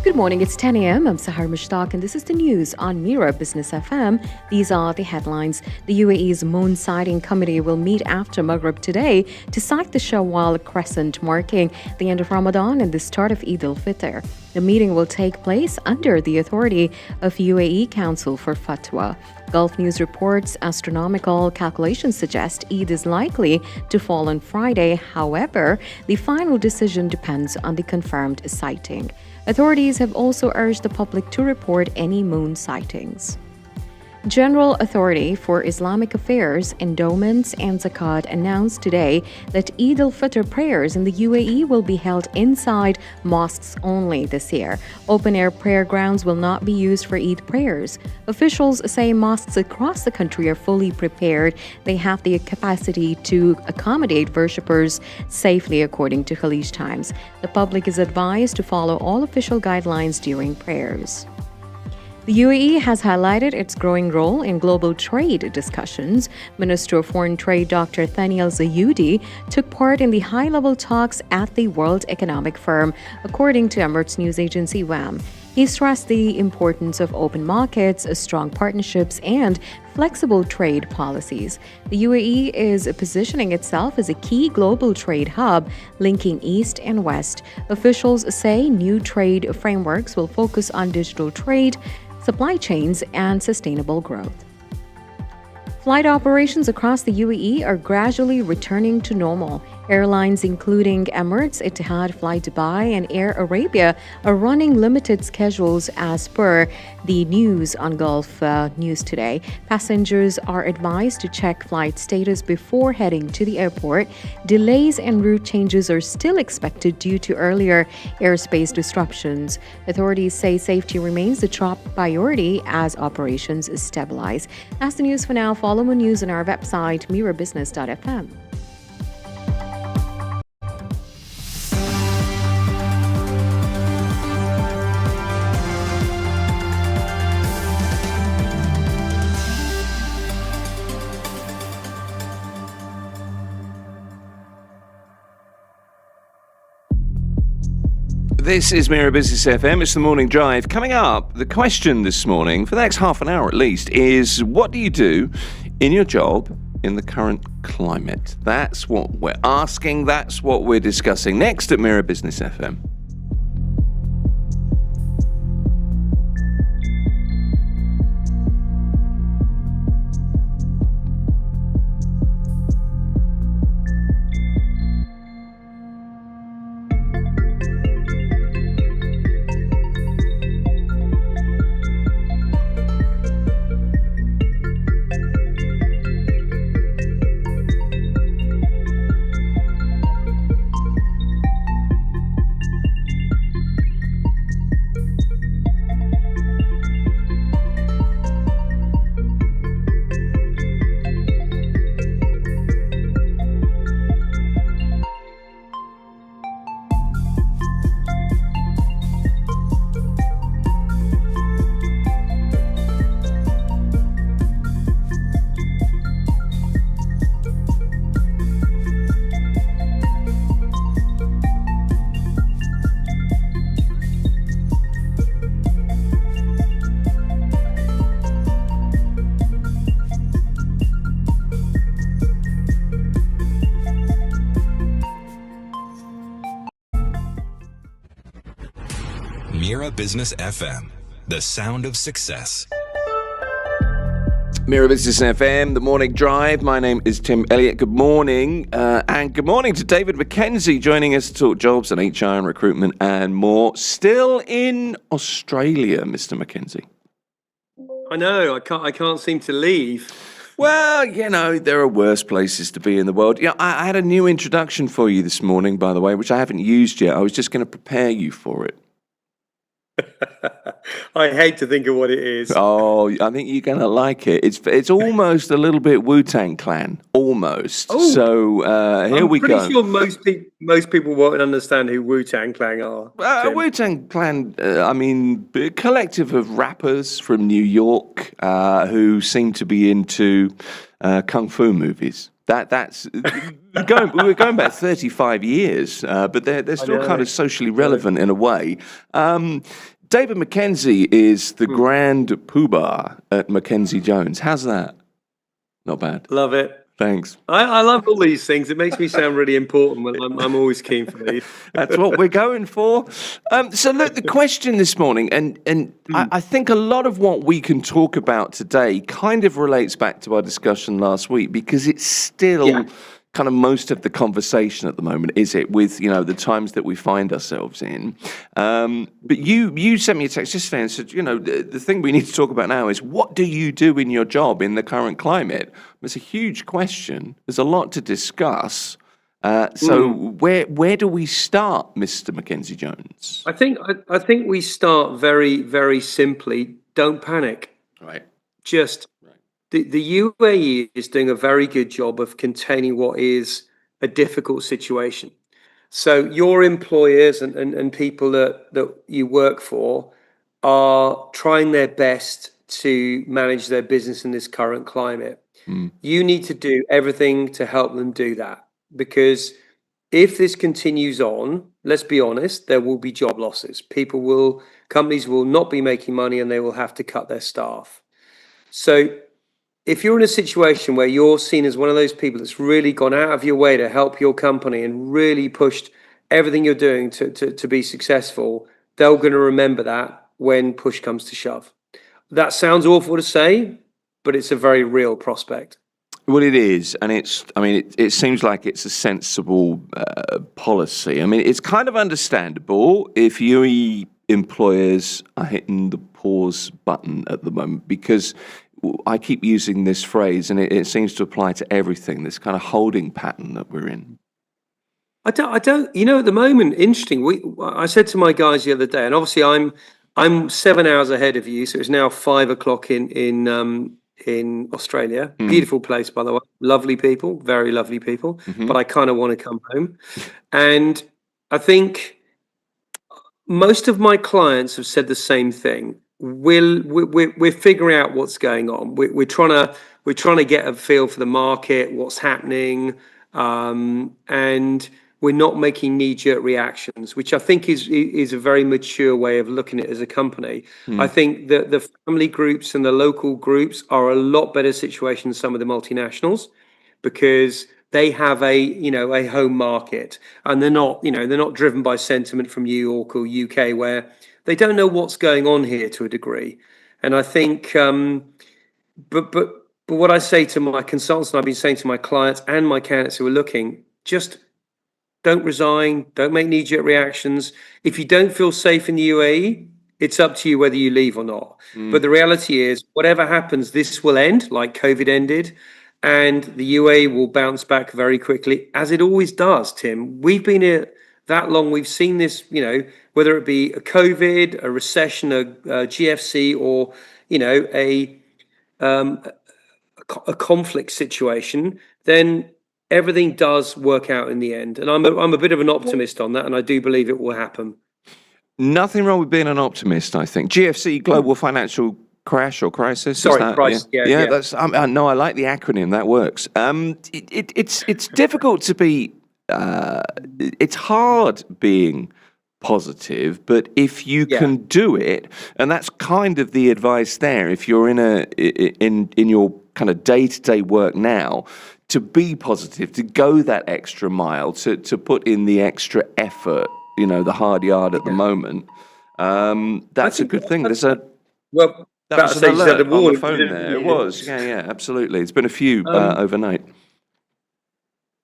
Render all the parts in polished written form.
Good morning, it's 10 a.m. I'm Sahar Mushtaq and this is the news on Mira Business FM. These are the headlines. The UAE's moon sighting committee will meet after Maghrib today to sight the Shawwal crescent, marking the end of Ramadan and the start of Eid al-Fitr. The meeting will take place under the authority of UAE Council for Fatwa. Gulf News reports astronomical calculations suggest Eid is likely to fall on Friday. However, the final decision depends on the confirmed sighting. Authorities have also urged the public to report any moon sightings. General Authority for Islamic Affairs, Endowments and Zakat announced today that Eid al-Fitr prayers in the UAE will be held inside mosques only this year. Open-air prayer grounds will not be used for Eid prayers. Officials say mosques across the country are fully prepared. They have the capacity to accommodate worshippers safely, according to Khaleej Times. The public is advised to follow all official guidelines during prayers. The UAE has highlighted its growing role in global trade discussions. Minister of Foreign Trade Dr. Thani Al-Zayudi took part in the high-level talks at the World Economic Forum, according to Emirates news agency WAM. He stressed the importance of open markets, strong partnerships, and flexible trade policies. The UAE is positioning itself as a key global trade hub, linking East and West. Officials say new trade frameworks will focus on digital trade, supply chains, and sustainable growth. Flight operations across the UAE are gradually returning to normal. Airlines including Emirates, Etihad, Fly Dubai, and Air Arabia are running limited schedules as per the news on Gulf News today. Passengers are advised to check flight status before heading to the airport. Delays and route changes are still expected due to earlier airspace disruptions. Authorities say safety remains the top priority as operations stabilize. That's the news for now. Follow more news on our website, mirabusiness.fm. This is Mira Business FM. It's the morning drive. Coming up, the question this morning, for the next half an hour at least, is what do you do in your job in the current climate? That's what we're asking. That's what we're discussing next at Mira Business FM. Mira Business FM, the sound of success. Mira Business FM, the morning drive. My name is Tim Elliott. Good morning. And good morning to David McKenzie joining us to talk jobs and HR and recruitment and more. Still in Australia, Mr. McKenzie. I know. I can't seem to leave. Well, you know, there are worse places to be in the world. Yeah, I had a new introduction for you this morning, by the way, which I haven't used yet. I was just going to prepare you for it. I hate to think of what it is. Oh, I think you're going to like it. It's almost a little bit Wu-Tang Clan, almost. Oh, so here we go. I'm pretty sure most people won't understand who Wu-Tang Clan are. Wu-Tang Clan, a collective of rappers from New York who seem to be into kung fu movies. That's we're going back 35 years, but they're still kind of socially relevant in a way. David Mackenzie is the grand poobah at Mackenzie Jones. How's that? Not bad. Love it. Thanks. I love all these things. It makes me sound really important. Well, I'm always keen for these. That's what we're going for. So look, the question this morning, and I think a lot of what we can talk about today kind of relates back to our discussion last week, because it's still kind of most of the conversation at the moment, is it, with, the times that we find ourselves in. But you sent me a text yesterday and said, the thing we need to talk about now is, what do you do in your job in the current climate? It's a huge question. There's a lot to discuss. So where do we start, Mr. Mackenzie Jones? I think we start very, very simply. Don't panic. Right. Just the UAE is doing a very good job of containing what is a difficult situation. So your employers and people that you work for are trying their best to manage their business in this current climate. You need to do everything to help them do that, because if this continues on, let's be honest, there will be job losses. Companies will not be making money, and they will have to cut their staff. So if you're in a situation where you're seen as one of those people that's really gone out of your way to help your company and really pushed everything you're doing to be successful, they're going to remember that when push comes to shove. That sounds awful to say, but it's a very real prospect. Well, it is, and it seems like it's a sensible policy. I mean, it's kind of understandable if UAE employers are hitting the pause button at the moment, because I keep using this phrase, and it seems to apply to everything, this kind of holding pattern that we're in. I don't, at the moment, interesting. I said to my guys the other day, and obviously I'm 7 hours ahead of you, so it's now 5 o'clock in Australia. Beautiful place, by the way. Lovely people, very lovely people. But I kind of want to come home. And I think most of my clients have said the same thing. We're figuring out what's going on. We're trying to get a feel for the market, what's happening, and we're not making knee-jerk reactions, which I think is a very mature way of looking at it as a company. I think that the family groups and the local groups are a lot better situation than some of the multinationals, because they have a home market, and they're not driven by sentiment from New York or UK, where they don't know what's going on here to a degree. And I think, but what I say to my consultants, and I've been saying to my clients and my candidates who are looking, just don't resign, don't make knee-jerk reactions. If you don't feel safe in the UAE, it's up to you whether you leave or not. But the reality is, whatever happens, this will end like COVID ended, and the UAE will bounce back very quickly, as it always does, Tim. We've been here that long. We've seen this, whether it be a COVID, a recession, a GFC, or, a conflict situation, then everything does work out in the end. And I'm a bit of an optimist on that, and I do believe it will happen. Nothing wrong with being an optimist, I think. GFC, Global Financial Crash or Crisis. Sorry, crisis. Yeah. That's. No, I like the acronym. That works. It's difficult to be. It's hard being positive, but if you can do it, and that's kind of the advice there. If you're in your kind of day-to-day work now, to be positive, to go that extra mile, to put in the extra effort, the hard yard at the moment, that's a good thing. There's a that was an alert on the phone there. It was, yeah, absolutely. It's been a few overnight.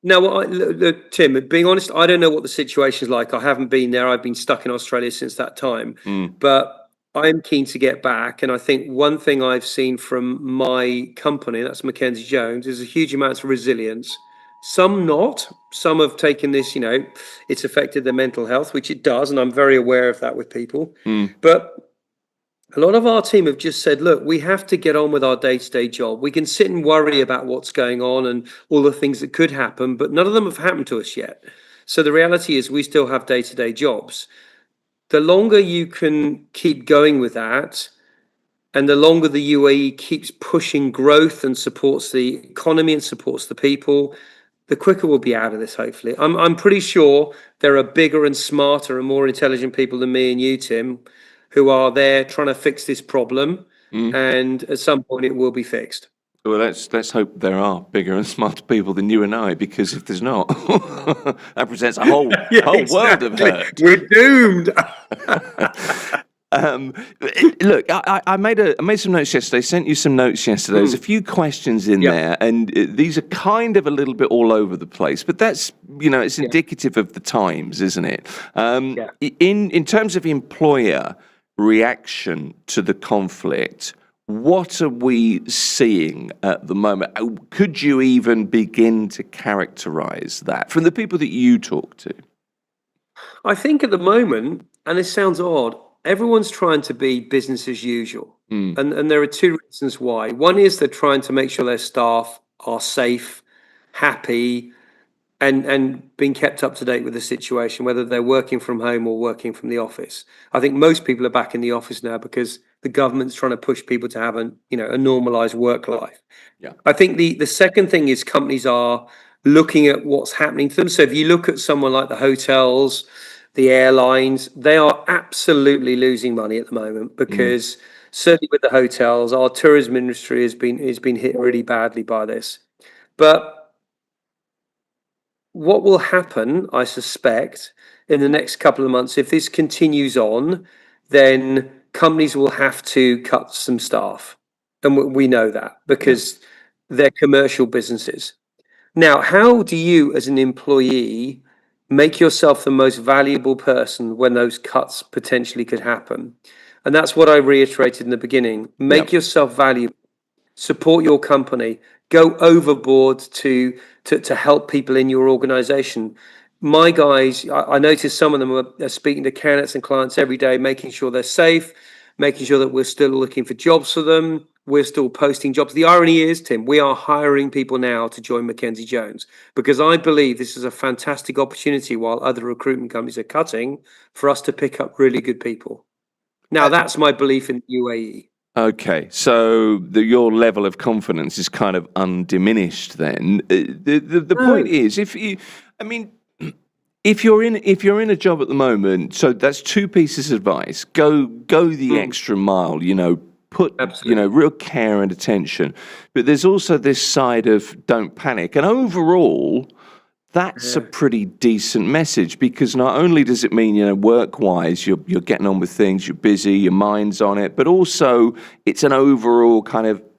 No, look, Tim, being honest, I don't know what the situation is like. I haven't been there. I've been stuck in Australia since that time. But I'm keen to get back. And I think one thing I've seen from my company, that's Mackenzie Jones, is a huge amount of resilience. Some not. Some have taken this, it's affected their mental health, which it does. And I'm very aware of that with people. But a lot of our team have just said, look, we have to get on with our day-to-day job. We can sit and worry about what's going on and all the things that could happen, but none of them have happened to us yet. So the reality is we still have day-to-day jobs. The longer you can keep going with that, And the longer the UAE keeps pushing growth and supports the economy and supports the people, the quicker we'll be out of this, hopefully. I'm pretty sure there are bigger and smarter and more intelligent people than me and you, Tim, who are there trying to fix this problem. And at some point it will be fixed. Well, let's hope there are bigger and smarter people than you and I, because if there's not, that presents a whole world of hurt. We're doomed. Look, I made some notes yesterday. Sent you some notes yesterday. There's a few questions in there, and these are kind of a little bit all over the place. But that's it's indicative of the times, isn't it? In terms of employer reaction to the conflict, what are we seeing at the moment? Could you even begin to characterize that from the people that you talk to? I think at the moment, and this sounds odd, everyone's trying to be business as usual. And there are two reasons why. One is they're trying to make sure their staff are safe, happy, and being kept up to date with the situation, whether they're working from home or working from the office. I think most people are back in the office now because the government's trying to push people to have a normalized work life. I think the second thing is companies are looking at what's happening to them. So if you look at someone like the hotels, the airlines, they are absolutely losing money at the moment because certainly with the hotels, our tourism industry has been hit really badly by this. But what will happen, I suspect, in the next couple of months, if this continues on, then companies will have to cut some staff. And we know that because they're commercial businesses. Now, how do you as an employee make yourself the most valuable person when those cuts potentially could happen? And that's what I reiterated in the beginning. Make yourself valuable, support your company, go overboard to help people in your organization. My guys, I noticed some of them are speaking to candidates and clients every day, making sure they're safe, making sure that we're still looking for jobs for them. We're still posting jobs. The irony is, Tim, we are hiring people now to join Mackenzie Jones because I believe this is a fantastic opportunity while other recruitment companies are cutting for us to pick up really good people. Now, that's my belief in the UAE. Okay, so your level of confidence is kind of undiminished then. The point is, if you're in a job at the moment, so that's two pieces of advice. Go the extra mile, put real care and attention. But there's also this side of don't panic. And overall, that's a pretty decent message because not only does it mean, work-wise, you're getting on with things, you're busy, your mind's on it, but also it's an overall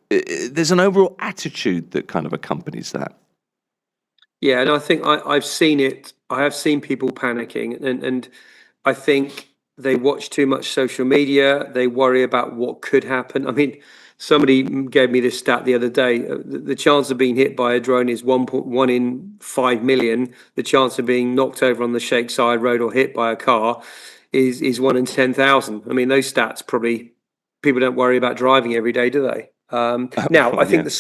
there's an overall attitude that kind of accompanies that. Yeah, and I think I've seen it. I have seen people panicking, and I think they watch too much social media. They worry about what could happen. I mean, somebody gave me this stat the other day. The chance of being hit by a drone is 1 in 5 million. The chance of being knocked over on the Sheikh Zayed Road or hit by a car is 1 in 10,000. I mean, those stats probably people don't worry about driving every day, do they? Now, I think the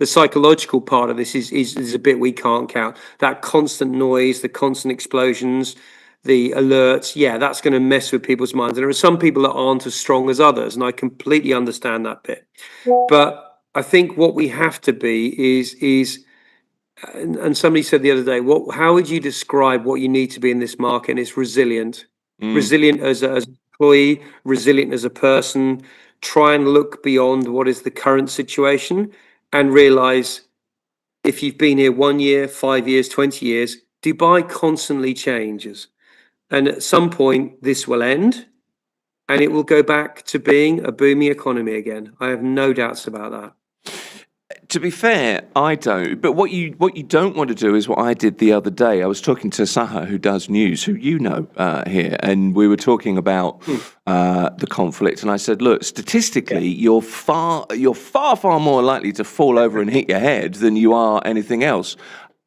psychological part of this is a bit we can't count. That constant noise, the constant explosions, the alerts, that's going to mess with people's minds. And there are some people that aren't as strong as others, and I completely understand that bit. But I think what we have to be is, and somebody said the other day, how would you describe what you need to be in this market? And it's resilient. Resilient as an employee, resilient as a person. Try and look beyond what is the current situation and realize if you've been here 1 year, 5 years, 20 years, Dubai constantly changes. And at some point, this will end and it will go back to being a booming economy again. I have no doubts about that. To be fair, I don't. But what you don't want to do is what I did the other day. I was talking to Saha, who does news, who here, and we were talking about the conflict. And I said, look, statistically, you're far more likely to fall over and hit your head than you are anything else.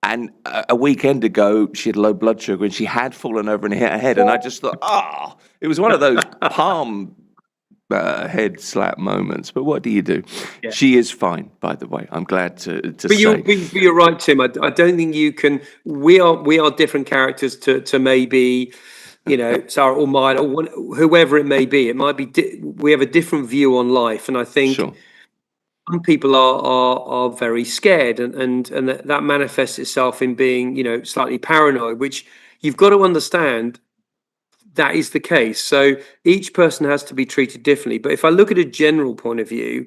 And a weekend ago, she had low blood sugar and she had fallen over and hit her head. And I just thought, it was one of those palm head slap moments. But what do you do? Yeah. She is fine, by the way. I'm glad to say. You're right, Tim. I don't think you can. We are different characters to maybe Sarah or mine or whoever it may be. It might be we have a different view on life, and I think Sure. some people are very scared, and that manifests itself in being slightly paranoid, which you've got to understand that is the case. So each person has to be treated differently. But if I look at a general point of view,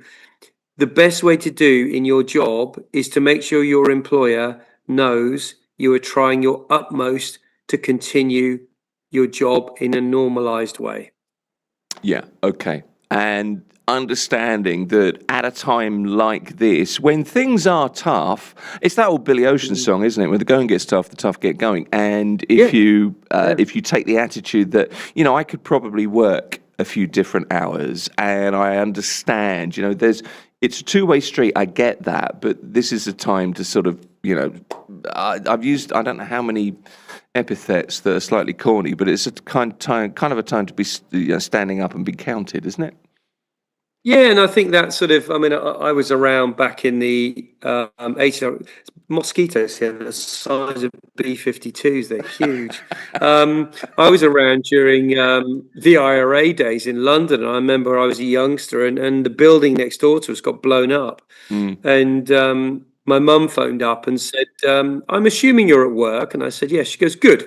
the best way to do in your job is to make sure your employer knows you are trying your utmost to continue your job in a normalized way. Yeah, okay. And understanding that at a time like this, when things are tough, it's that old Billy Ocean song, isn't it? When the going gets tough, the tough get going. And if you take the attitude that, I could probably work a few different hours, and I understand, it's a two-way street. I get that, but this is a time to sort of, I've used, I don't know how many epithets that are slightly corny, but it's a kind of a time to be standing up and be counted, isn't it? Yeah, and I think that sort of, I was around back in the 80s. Mosquitoes here, the size of B-52s, they're huge. I was around during the IRA days in London, and I remember I was a youngster, and the building next door to us got blown up. And my mum phoned up and said, I'm assuming you're at work. And I said, yes. She goes, good.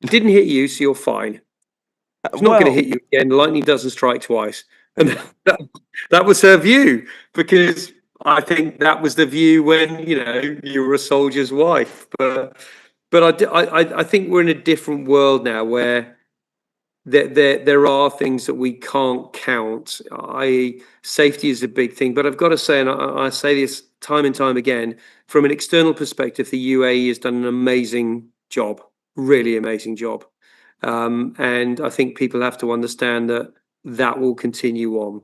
It didn't hit you, so you're fine. It's not going to hit you again. Lightning doesn't strike twice. And that was her view, because I think that was the view when you were a soldier's wife. But I think we're in a different world now where there are things that we can't count. Safety is a big thing, but I've got to say, and I say this time and time again, from an external perspective, the UAE has done an amazing job, really amazing job. And I think people have to understand that will continue on.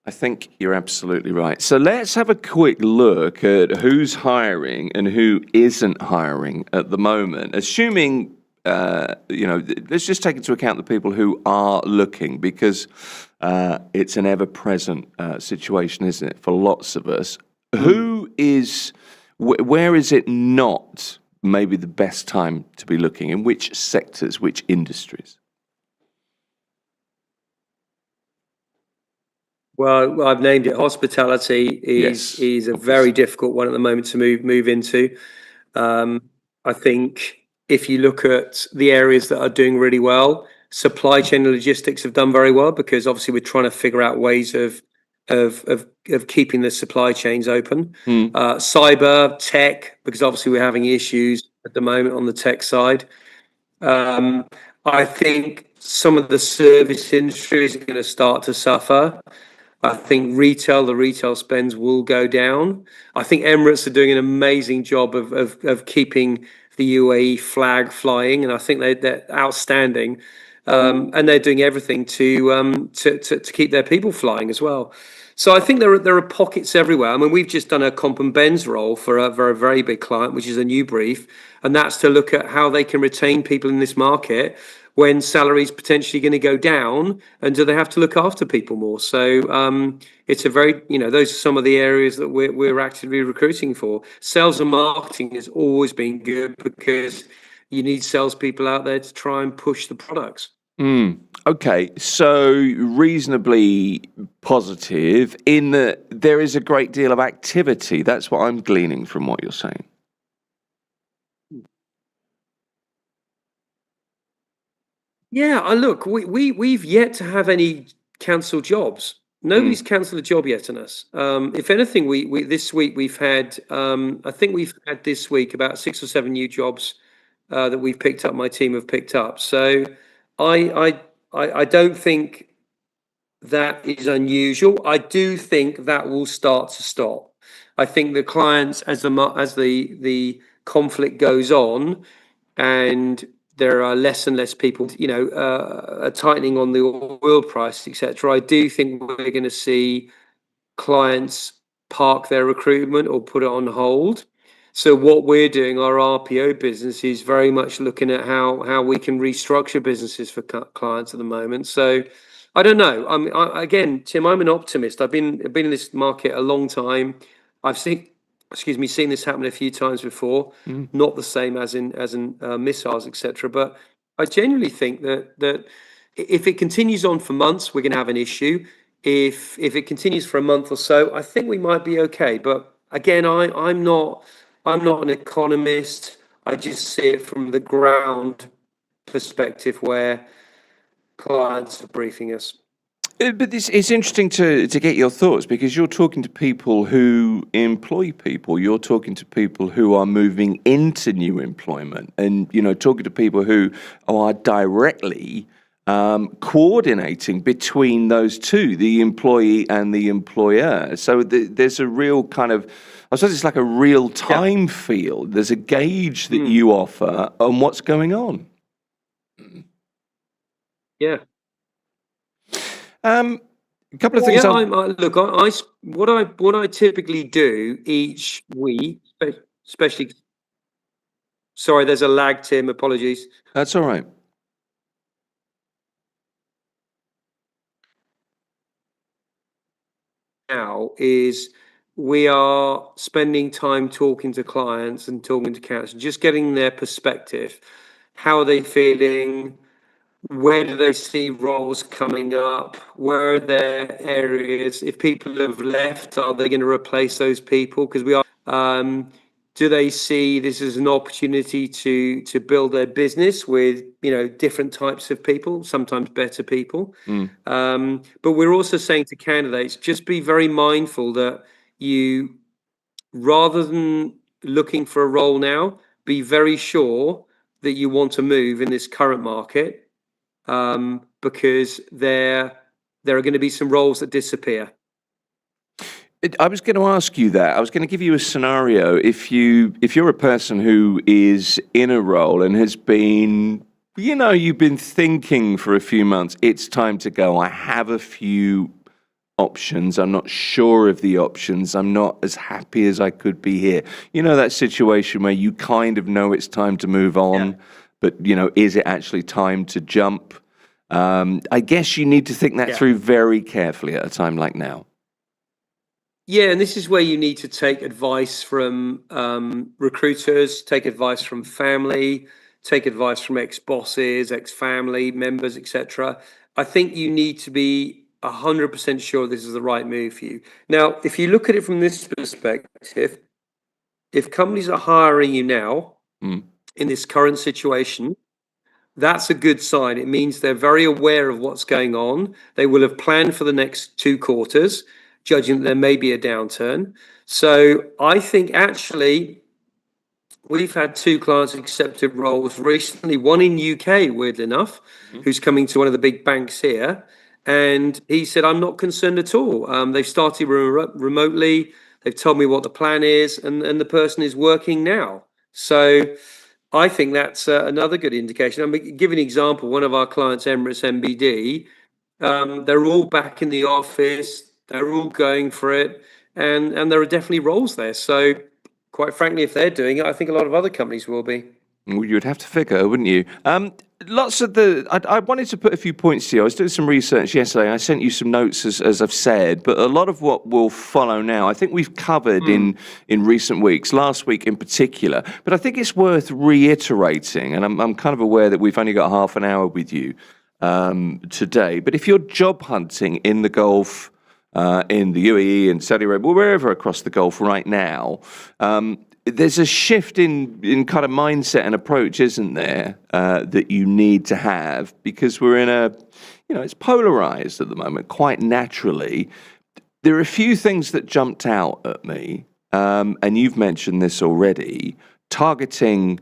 I think you're absolutely right. So let's have a quick look at who's hiring and who isn't hiring at the moment. Assuming, let's just take into account the people who are looking, because it's an ever-present situation, isn't it, for lots of us. Who is, where is it not maybe the best time to be looking? In which sectors, which industries? Well, I've named it. Hospitality is a very difficult one at the moment to move into. I think if you look at the areas that are doing really well, supply chain and logistics have done very well, because obviously we're trying to figure out ways of keeping the supply chains open. Cyber, tech, because obviously we're having issues at the moment on the tech side. I think some of the service industries are going to start to suffer. I think the retail spends will go down. I think Emirates are doing an amazing job of keeping the UAE flag flying, and I think they're outstanding. And they're doing everything to keep their people flying as well. So I think there are pockets everywhere. I mean, we've just done a comp and bends role for a very big client, which is a new brief, and that's to look at how they can retain people in this market when salaries potentially going to go down, and do they have to look after people more? So it's a very, those are some of the areas that we're actively recruiting for. Sales and marketing has always been good, because you need salespeople out there to try and push the products. Okay, so reasonably positive in that there is a great deal of activity. That's what I'm gleaning from what you're saying. Yeah, look, we've yet to have any cancelled jobs. Nobody's cancelled a job yet on us. If anything, we this week we've had, I think we've had this week about 6 or 7 new jobs that we've picked up. My team have picked up. So I don't think that is unusual. I do think that will start to stop. I think the clients, as the conflict goes on, and there are less and less people, a tightening on the oil price, etc. I do think we're going to see clients park their recruitment or put it on hold. So what we're doing, our RPO business, is very much looking at how we can restructure businesses for clients at the moment. So I don't know. Again, Tim, I'm an optimist. I've been in this market a long time. I've seen this happen a few times before. Not the same as in missiles, etc. But I genuinely think that if it continues on for months, we're going to have an issue. If it continues for a month or so, I think we might be okay. But again, I'm not an economist. I just see it from the ground perspective where clients are briefing us. But it's interesting to get your thoughts because you're talking to people who employ people. You're talking to people who are moving into new employment, and talking to people who are directly coordinating between those two, the employee and the employer. So there's a real kind of, I suppose it's like a real time field. There's a gauge that you offer on what's going on. Yeah. A couple of things. Yeah, what I typically do each week, especially. Sorry, there's a lag, Tim. Apologies. That's all right. Now is we are spending time talking to clients and talking to candidates, just getting their perspective. How are they feeling? Where do they see roles coming up? Where are their areas? If people have left, are they going to replace those people? Because we are. Do they see this as an opportunity to build their business with different types of people, sometimes better people? But we're also saying to candidates, just be very mindful that you, rather than looking for a role now, be very sure that you want to move in this current market. Because there are going to be some roles that disappear. I was going to ask you that. I was going to give you a scenario. If you're a person who is in a role and has been, you've been thinking for a few months, it's time to go. I have a few options. I'm not sure of the options. I'm not as happy as I could be here. That situation where you kind of know it's time to move on, but is it actually time to jump? I guess you need to think that through very carefully at a time like now. Yeah, and this is where you need to take advice from recruiters, take advice from family, take advice from ex-bosses, ex-family members, etc. I think you need to be 100% sure this is the right move for you. Now, if you look at it from this perspective, if companies are hiring you now in this current situation, that's a good sign. It means they're very aware of what's going on. They will have planned for the next 2 quarters, judging that there may be a downturn. So I think actually we've had 2 clients accepted roles recently, one in UK, weirdly enough, who's coming to one of the big banks here. And he said, I'm not concerned at all. They've started remotely. They've told me what the plan is, and the person is working now. So I think that's another good indication. I'm going to give an example. One of our clients, Emirates MBD, they're all back in the office. They're all going for it. And there are definitely roles there. So quite frankly, if they're doing it, I think a lot of other companies will be. Well, you'd have to figure, wouldn't you? I wanted to put a few points to you. I was doing some research yesterday. I sent you some notes, as I've said, but a lot of what will follow now, I think we've covered in recent weeks, last week in particular. But I think it's worth reiterating, and I'm kind of aware that we've only got half an hour with you today. But if you're job hunting in the Gulf, in the UAE and Saudi Arabia, wherever across the Gulf right now, there's a shift in kind of mindset and approach, isn't there, that you need to have, because we're in it's polarized at the moment, quite naturally. There are a few things that jumped out at me, and you've mentioned this already, targeting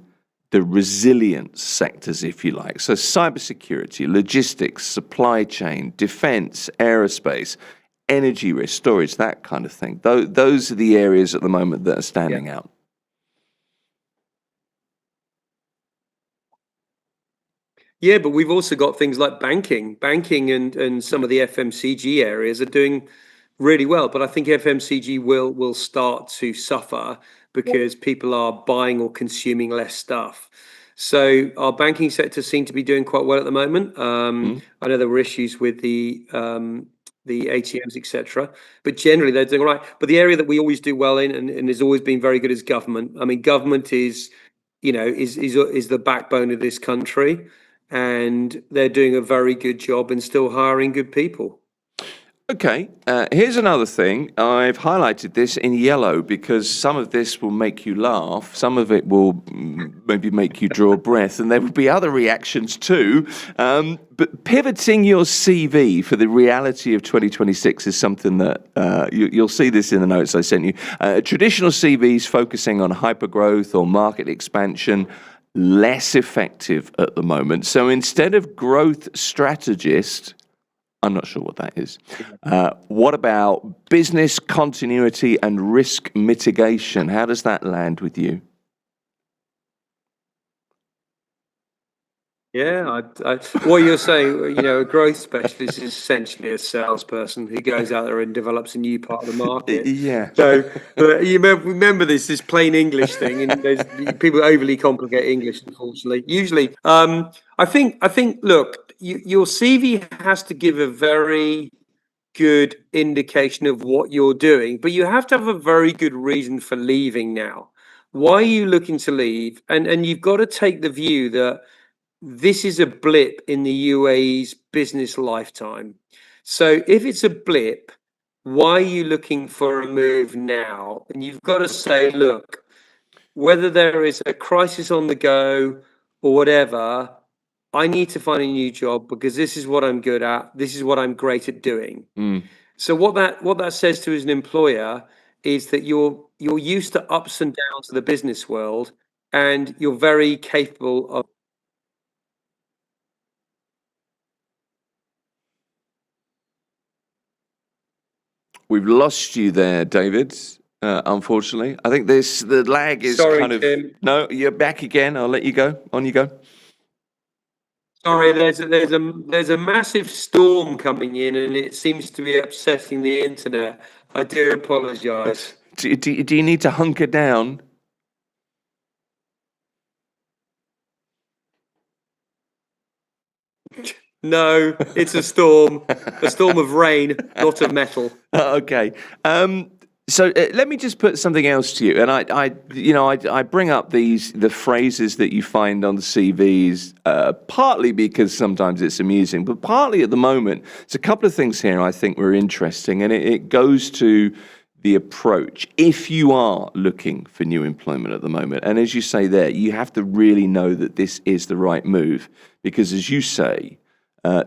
the resilience sectors, if you like. So cybersecurity, logistics, supply chain, defense, aerospace, energy risk, storage, that kind of thing. Those are the areas at the moment that are standing out. Yeah, but we've also got things like banking and some of the FMCG areas are doing really well. But I think FMCG will start to suffer because people are buying or consuming less stuff. So our banking sector seem to be doing quite well at the moment. I know there were issues with the ATMs, etc. But generally they're doing all right. But the area that we always do well in and has always been very good is government. I mean, government is the backbone of this country. and they're doing a very good job and still hiring good people. Okay, here's another thing. I've highlighted this in yellow because some of this will make you laugh, some of it will maybe make you draw a breath, and there will be other reactions too. But pivoting your CV for the reality of 2026 is something that you'll see this in the notes I sent you. Traditional CVs focusing on hypergrowth or market expansion, less effective at the moment. So instead of growth strategist, I'm not sure what that is. What about business continuity and risk mitigation? How does that land with you? Yeah, what you're saying, a growth specialist is essentially a salesperson who goes out there and develops a new part of the market. Yeah. So you remember this plain English thing, and there's people overly complicate English, unfortunately. Usually, I think. Look, your CV has to give a very good indication of what you're doing, but you have to have a very good reason for leaving now. Why are you looking to leave? And you've got to take the view that this is a blip in the UAE's business lifetime. So if it's a blip, why are you looking for a move now? And you've got to say, look, whether there is a crisis on the go or whatever, I need to find a new job because this is what I'm good at. This is what I'm great at doing. So what that says to as an employer is that you're used to ups and downs of the business world, and you're very capable of. We've lost you there, David. Unfortunately, I think the lag is Sorry, kind of. Tim. No, you're back again. I'll let you go. On you go. Sorry, there's a massive storm coming in, and it seems to be upsetting the internet. I do apologise. Do you need to hunker down? No, it's a storm of rain, not of metal. Okay. So let me just put something else to you, and I bring up the phrases that you find on the CVs, partly because sometimes it's amusing, but partly at the moment. There's a couple of things here I think were interesting, and it goes to the approach. If you are looking for new employment at the moment, and as you say there, you have to really know that this is the right move, because as you say,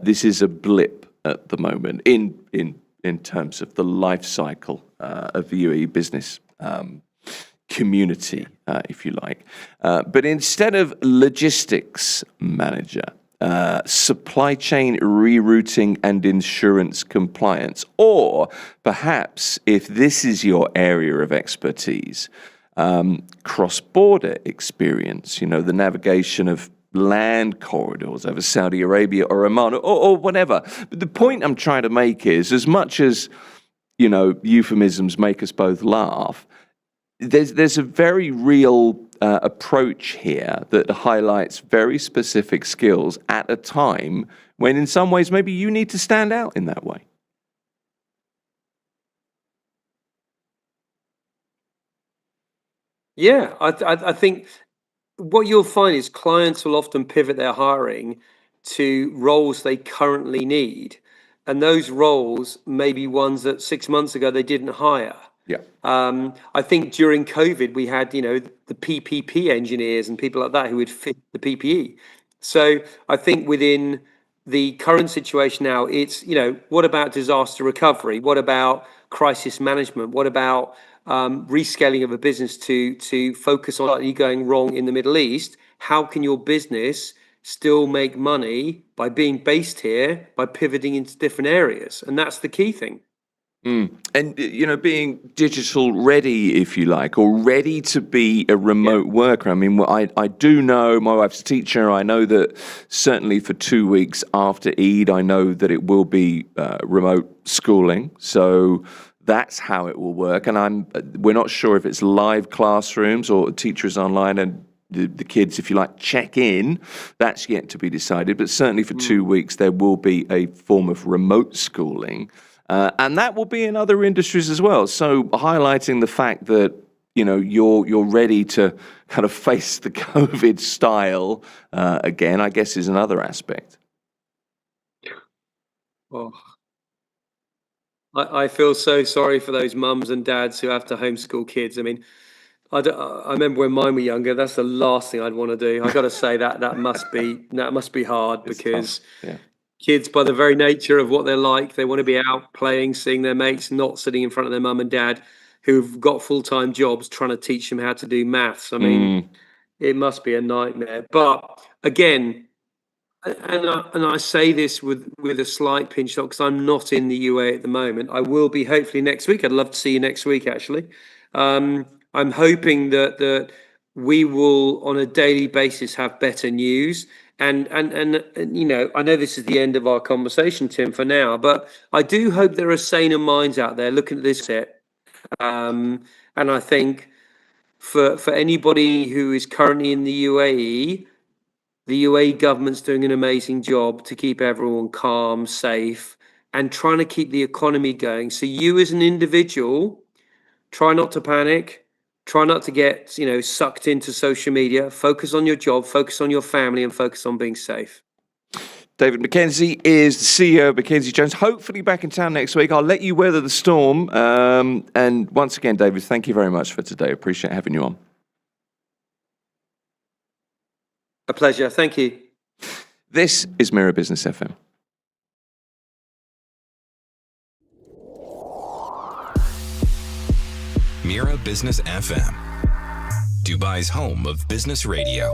this is a blip at the moment in terms of the life cycle of the UAE business community, if you like. But instead of logistics manager, supply chain rerouting and insurance compliance, or perhaps if this is your area of expertise, cross-border experience, the navigation of land corridors over Saudi Arabia or Oman or whatever. But the point I'm trying to make is, as much as, euphemisms make us both laugh, there's a very real approach here that highlights very specific skills at a time when in some ways maybe you need to stand out in that way. Yeah, I think what you'll find is clients will often pivot their hiring to roles they currently need. And those roles may be ones that 6 months ago they didn't hire. Yeah. I think during COVID, we had, the PPP engineers and people like that who would fit the PPE. So I think within the current situation now, it's, what about disaster recovery? What about crisis management? What about rescaling of a business to focus on something going wrong in the Middle East? How can your business still make money by being based here, by pivoting into different areas? And that's the key thing. And, being digital ready, if you like, or ready to be a remote worker. I mean, I do know, my wife's a teacher. I know that certainly for 2 weeks after Eid, I know that it will be remote schooling. So that's how it will work. And we're not sure if it's live classrooms or teachers online and the kids, if you like, check in. That's yet to be decided. But certainly for 2 weeks, there will be a form of remote schooling. And that will be in other industries as well. So highlighting the fact that, you're ready to kind of face the COVID style again, I guess, is another aspect. Oh, I feel so sorry for those mums and dads who have to homeschool kids. I mean, I remember when mine were younger. That's the last thing I'd want to do. I got to say that must be hard It's because tough. Yeah. kids, by the very nature of what they're like, they want to be out playing, seeing their mates, not sitting in front of their mum and dad who've got full-time jobs trying to teach them how to do maths. I mean, it must be a nightmare. But again, and I say this with a slight pinch of salt because I'm not in the UAE at the moment. I will be hopefully next week. I'd love to see you next week, actually. I'm hoping that we will, on a daily basis, have better news. And I know this is the end of our conversation, Tim, for now, but I do hope there are saner minds out there looking at this set. And I think for anybody who is currently in the UAE government's doing an amazing job to keep everyone calm, safe, and trying to keep the economy going. So you as an individual, try not to panic. Try not to get, sucked into social media. Focus on your job, focus on your family, and focus on being safe. David Mackenzie is the CEO of Mackenzie Jones. Hopefully back in town next week. I'll let you weather the storm. And once again, David, thank you very much for today. Appreciate having you on. A pleasure. Thank you. This is Mira Business FM. Mira Business FM, Dubai's home of business radio.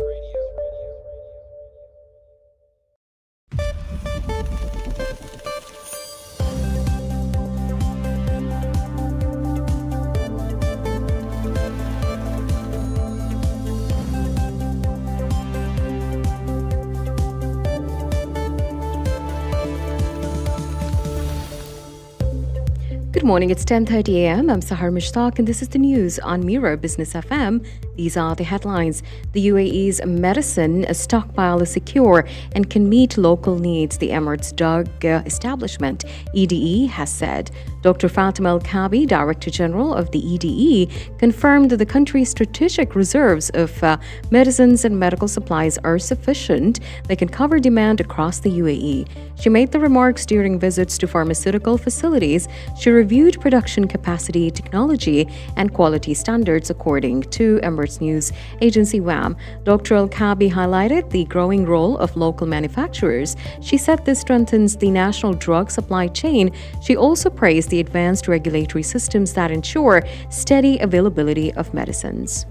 Good morning, it's 10:30 a.m. I'm Sahar Mushtaq and this is the news on Mira Business FM. These are the headlines. The UAE's medicine stockpile is secure and can meet local needs, the Emirates Drug Establishment, EDE, has said. Dr. Fatima Al-Kabi, Director General of the EDE, confirmed that the country's strategic reserves of medicines and medical supplies are sufficient. They can cover demand across the UAE. She made the remarks during visits to pharmaceutical facilities. She reviewed production capacity, technology, and quality standards according to Emirates News Agency WAM. Dr. Al-Kabi highlighted the growing role of local manufacturers. She said this strengthens the national drug supply chain. She also praised the advanced regulatory systems that ensure steady availability of medicines.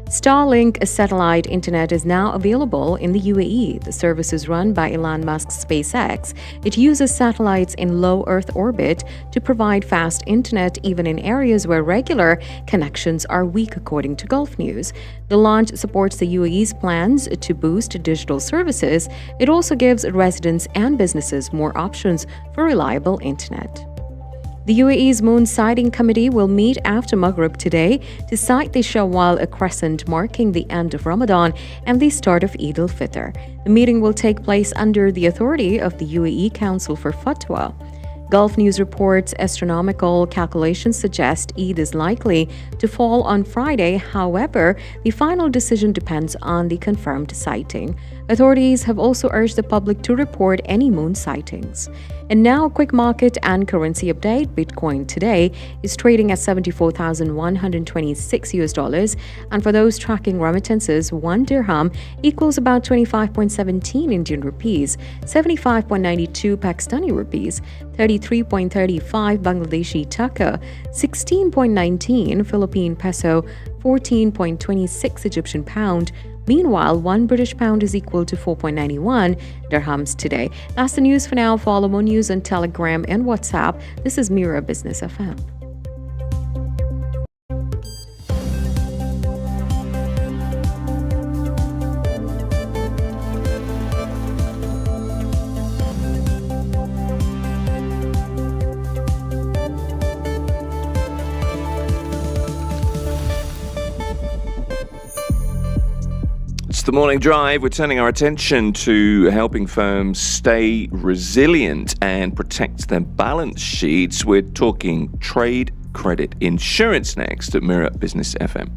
Starlink satellite internet is now available in the UAE. The service is run by Elon Musk's SpaceX. It uses satellites in low Earth orbit to provide fast internet even in areas where regular connections are weak, according to Gulf News. The launch supports the UAE's plans to boost digital services. It also gives residents and businesses more options for reliable internet. The UAE's Moon Sighting Committee will meet after Maghrib today to sight the Shawwal crescent, marking the end of Ramadan and the start of Eid al-Fitr. The meeting will take place under the authority of the UAE Council for Fatwa. Gulf News reports astronomical calculations suggest Eid is likely to fall on Friday. However, the final decision depends on the confirmed sighting. Authorities have also urged the public to report any moon sightings. And now a quick market and currency update. Bitcoin today is trading at $74,126 US. And for those tracking remittances, 1 dirham equals about 25.17 Indian rupees, 75.92 Pakistani rupees, 33.35 Bangladeshi taka, 16.19 Philippine peso, 14.26 Egyptian pound. Meanwhile, 1 British pound is equal to 4.91 dirhams today. That's the news for now. Follow more news on Telegram and WhatsApp. This is Mira Business FM. It's the morning drive. We're turning our attention to helping firms stay resilient and protect their balance sheets. We're talking trade credit insurance next at Mira Business FM.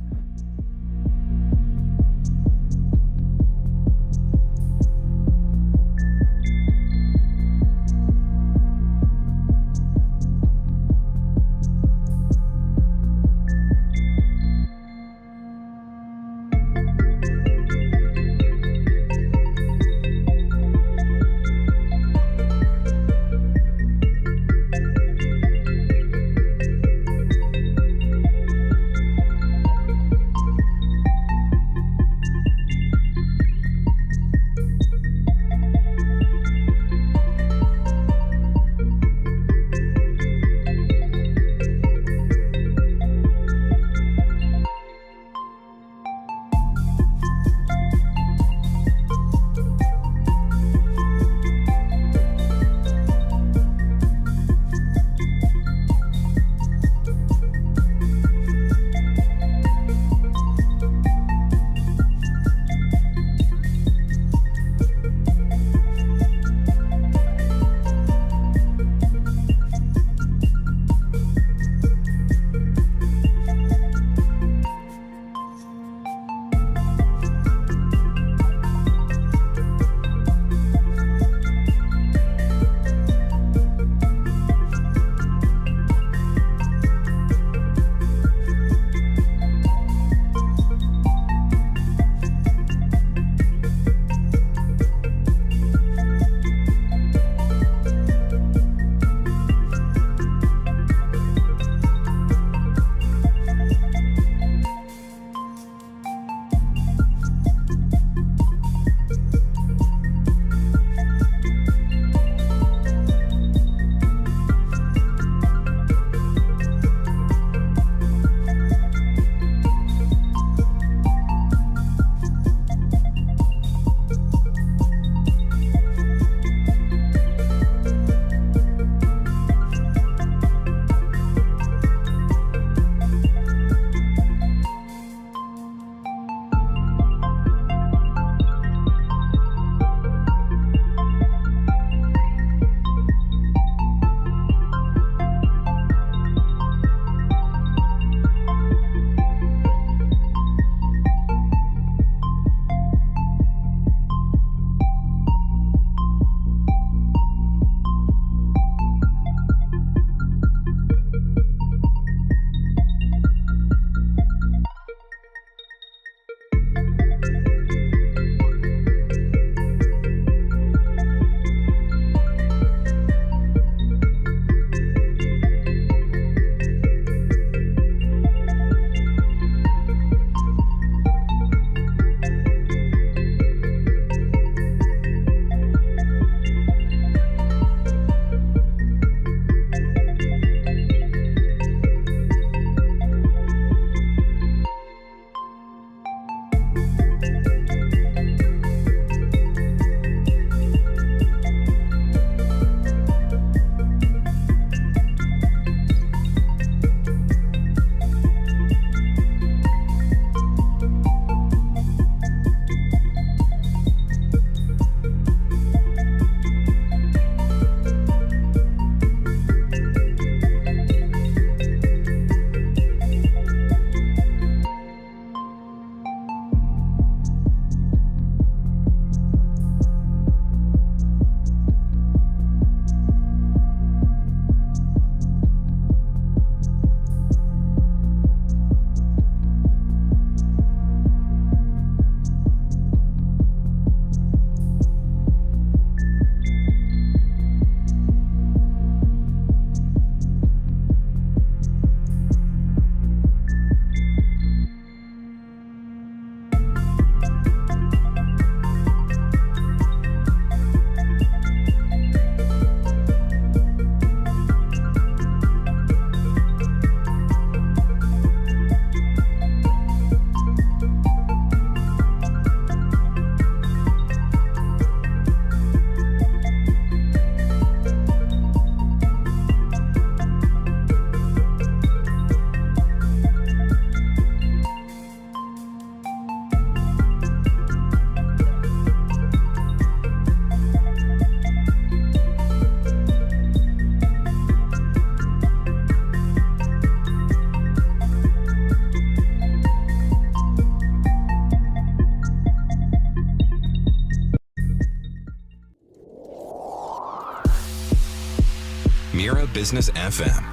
Mira Business FM,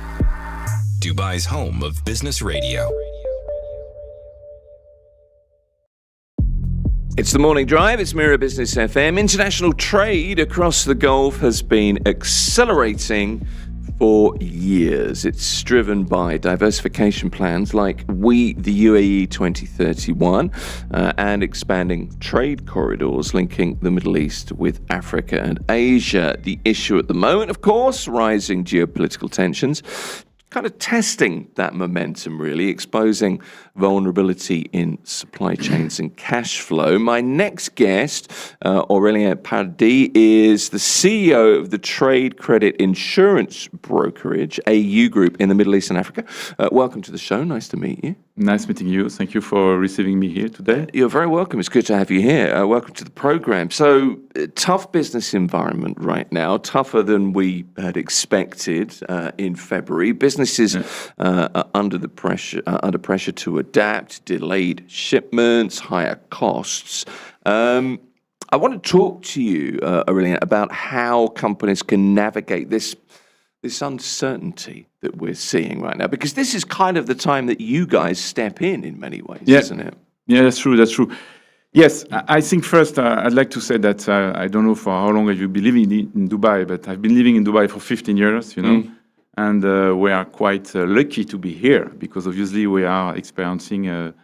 Dubai's home of business radio. It's the morning drive. It's Mira Business FM. International trade across the Gulf has been accelerating for years. It's driven by diversification plans like the UAE 2031 and expanding trade corridors linking the Middle East with Africa and Asia. The issue at the moment, of course, rising geopolitical tensions, kind of testing that momentum, really, exposing vulnerability in supply chains and cash flow. My next guest, Aurélien Pardis, is the CEO of the trade credit insurance brokerage, AU Group, in the Middle East and Africa. Welcome to the show. Nice to meet you. Nice meeting you. Thank you for receiving me here today. You're very welcome. It's good to have you here. Welcome to the program. So, tough business environment right now, tougher than we had expected in February. Businesses are under pressure to adapt, delayed shipments, higher costs. I want to talk to you, Aurélien, about how companies can navigate this uncertainty that we're seeing right now, because this is kind of the time that you guys step in many ways, isn't it? Yeah, that's true. Yes, I think first I'd like to say that I don't know for how long have you been living in Dubai, but I've been living in Dubai for 15 years, and we are quite lucky to be here because obviously we are experiencing a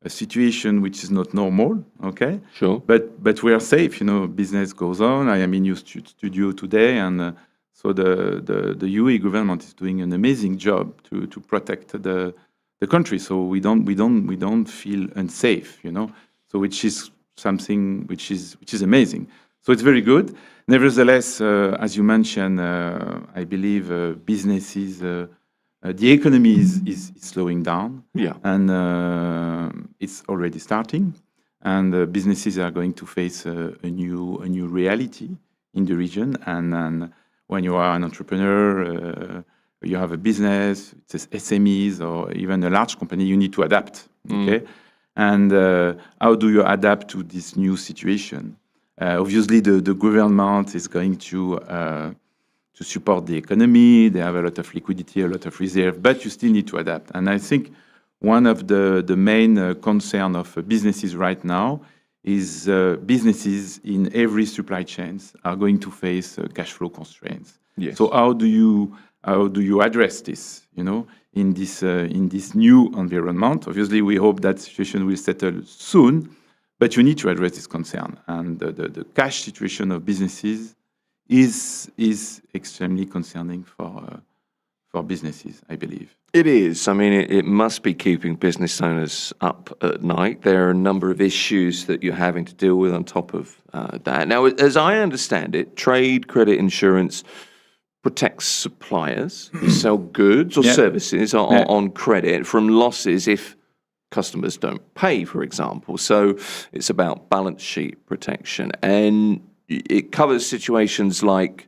situation which is not normal, okay? Sure. But we are safe, business goes on. I am in your studio today, and so the UAE government is doing an amazing job to protect the country, so we don't feel unsafe, So which is something which is amazing. So it's very good. Nevertheless, as you mentioned, I believe businesses, the economy is slowing down. Yeah. And it's already starting, and businesses are going to face a new reality in the region. And when you are an entrepreneur, you have a business, it's SMEs or even a large company, you need to adapt. Okay. And how do you adapt to this new situation? Obviously, the government is going to support the economy. They have a lot of liquidity, a lot of reserve, but you still need to adapt. And I think one of the main concern of businesses right now is businesses in every supply chains are going to face cash flow constraints. Yes. So how do you address this? In this new environment, obviously we hope that situation will settle soon, but you need to address this concern. And the cash situation of businesses is extremely concerning for businesses, I believe. It is. I mean, it must be keeping business owners up at night. There are a number of issues that you're having to deal with on top of that. Now, as I understand it, trade credit insurance protects suppliers who sell goods or services on credit from losses if customers don't pay, for example. So it's about balance sheet protection. And it covers situations like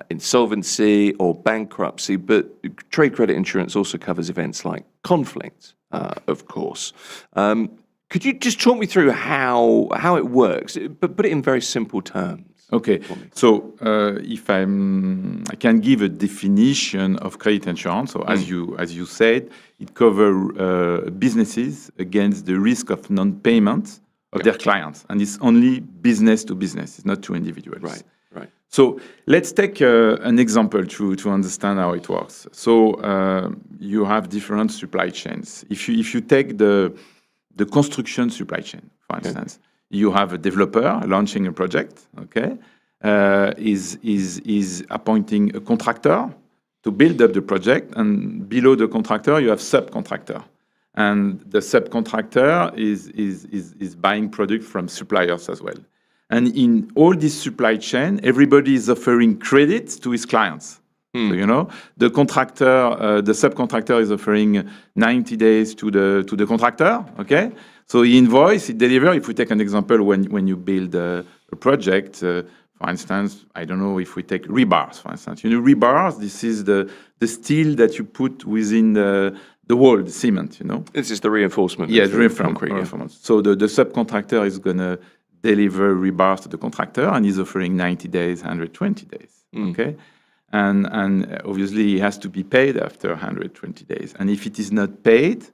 insolvency or bankruptcy, but trade credit insurance also covers events like conflict, of course. Could you just talk me through how it works, but put it in very simple terms? Okay, so if I can give a definition of credit insurance. So as you said, it covers businesses against the risk of non-payment of their clients, and it's only business to business. It's not to individuals. Right. So let's take an example to understand how it works. So you have different supply chains. If you take the construction supply chain, for instance. You have a developer launching a project, is appointing a contractor to build up the project, and below the contractor, you have subcontractor. And the subcontractor is buying product from suppliers as well. And in all this supply chain, everybody is offering credit to his clients. So, the contractor, the subcontractor is offering 90 days to the contractor, okay? So he invoice, he deliver. If we take an example, when you build a project, for instance, I don't know if we take rebars, for instance. Rebars, this is the steel that you put within the wall, the cement, This is the reinforcement. Yeah, the reinforcement. So the subcontractor is going to deliver rebars to the contractor, and he's offering 90 days, 120 days, okay? and obviously it has to be paid after 120 days. And if it is not paid,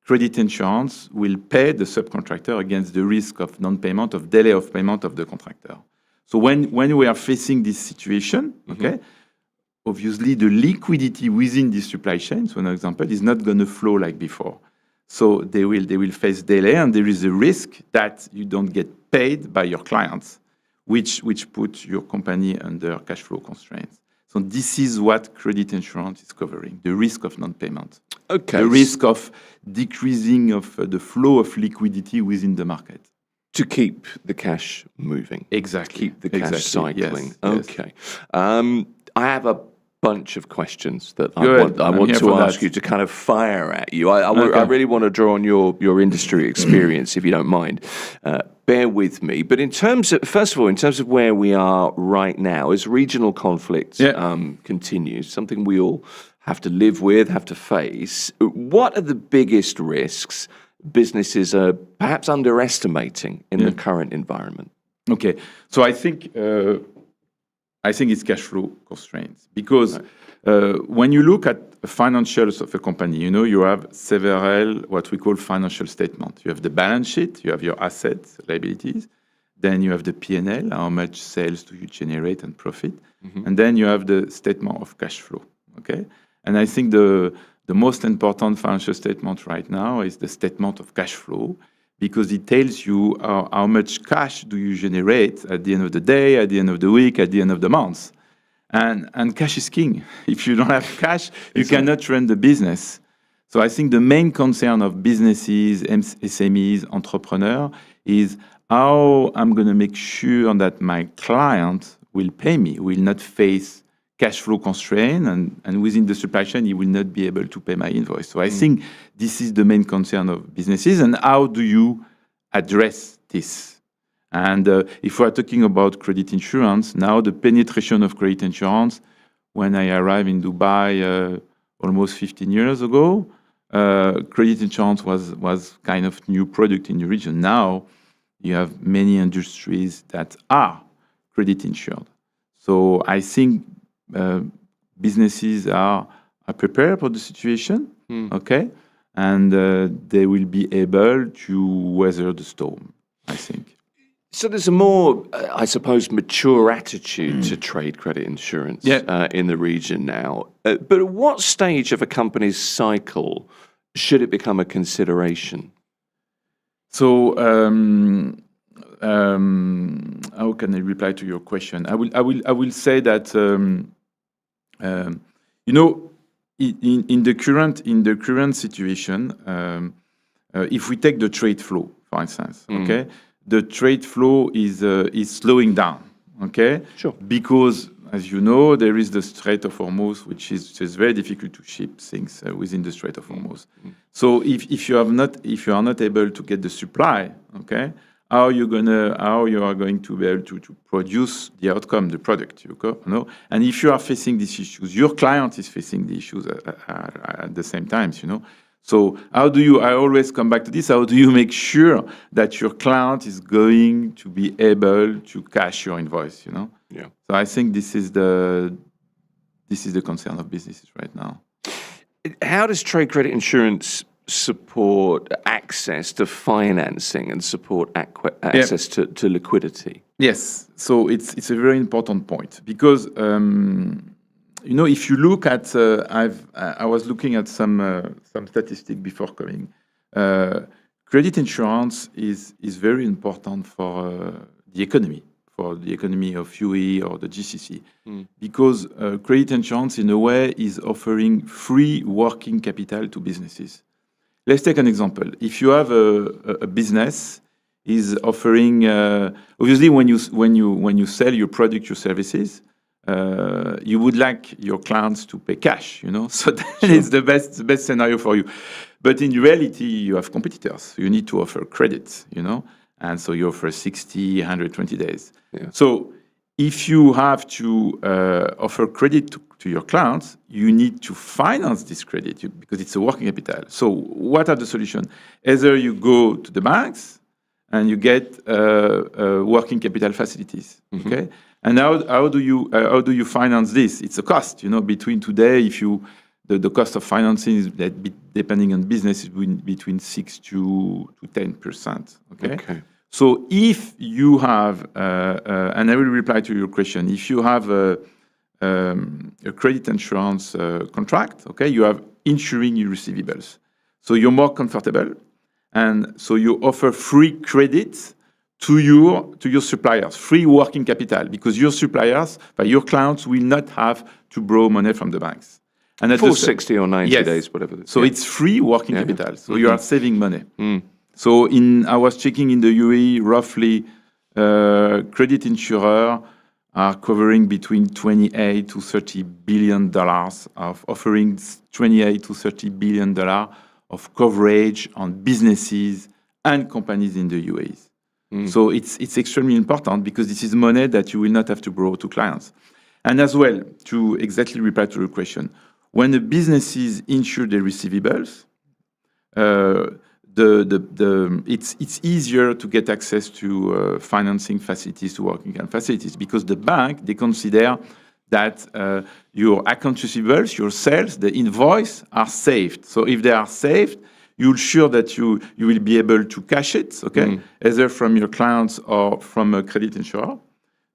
credit insurance will pay the subcontractor against the risk of non-payment, of delay of payment of the contractor. So when we are facing this situation, okay, obviously the liquidity within the supply chain, so an example, is not going to flow like before. So they will face delay, and there is a risk that you don't get paid by your clients, which puts your company under cash flow constraints. So this is what credit insurance is covering, the risk of non-payment. Okay. The risk of decreasing of the flow of liquidity within the market. To keep the cash moving. Exactly. Keep the cash cycling. Yes, Okay. I have a bunch of questions that I Good. want here to for ask that. you to kind of fire at you. I Okay. really want to draw on your industry experience, if you don't mind. Bear with me. But first of all, in terms of where we are right now, as regional conflict continues, something we all have to live with, have to face, what are the biggest risks businesses are perhaps underestimating in the current environment? Okay, so I think it's cash flow constraints, because when you look at the financials of a company, you have several what we call financial statements. You have the balance sheet, you have your assets, liabilities, then you have the P&L, how much sales do you generate and profit, and then you have the statement of cash flow. Okay, and I think the most important financial statement right now is the statement of cash flow, because it tells you how much cash do you generate at the end of the day, at the end of the week, at the end of the month. And cash is king. If you don't have cash, you cannot run the business. So I think the main concern of businesses, SMEs, entrepreneurs is how I'm going to make sure that my client will pay me, will not face cash flow constraint, and within the supply chain, he will not be able to pay my invoice. So I think this is the main concern of businesses, and how do you address this? And if we are talking about credit insurance, now the penetration of credit insurance, when I arrived in Dubai almost 15 years ago, credit insurance was kind of new product in the region. Now you have many industries that are credit insured. So I think businesses are prepared for the situation, okay? And they will be able to weather the storm, I think. So there's a more, I suppose, mature attitude to trade credit insurance in the region now. But at what stage of a company's cycle should it become a consideration? So how can I reply to your question? I will say that in the current situation, if we take the trade flow, for instance, okay, the trade flow is slowing down, okay, sure, because as you know, there is the Strait of Hormuz, which is very difficult to ship things within the Strait of Hormuz. So if you are not able to get the supply, okay, how you are going to be able to produce the outcome, the product, And if you are facing these issues, your client is facing the issues at the same time, So I always come back to this, how do you make sure that your client is going to be able to cash your invoice, Yeah. So I think this is the concern of businesses right now. How does trade credit insurance support access to financing and support access to liquidity? Yes, so it's a very important point, because if you look at, I was looking at some statistic before coming. Credit insurance is very important for the economy of UAE or the GCC, because credit insurance, in a way, is offering free working capital to businesses. Let's take an example. If you have a business is offering, obviously, when you sell your product, your services, you would like your clients to pay cash, So that is the best scenario for you. But in reality, you have competitors. You need to offer credit, and so you offer 60, 120 days. Yeah. So if you have to offer credit to your clients, you need to finance this credit because it's a working capital. So what are the solutions? Either you go to the banks and you get working capital facilities, okay? And how do you finance this? It's a cost, between today, if you the cost of financing is that depending on business is between 6 to 10%. Okay. So if you have, and I will reply to your question, if you have a credit insurance contract, okay, you have insuring your receivables. So you're more comfortable, and so you offer free credit to your suppliers, free working capital, because your suppliers, your clients will not have to borrow money from the banks. And for 60 or 90 yes. days, whatever. So it's free working capital. So you are saving money. So I was checking in the UAE, roughly credit insurer are covering between 28 to 30 billion dollars of offering 28 to 30 billion dollars of coverage on businesses and companies in the UAE. So it's extremely important because this is money that you will not have to borrow to clients. And as well, to exactly reply to your question, when the businesses insure their receivables, it's easier to get access to financing facilities, to working capital facilities, because the bank, they consider that your account receivables, your sales, the invoice are saved. So if they are saved, you're sure that you will be able to cash it, okay, either from your clients or from a credit insurer.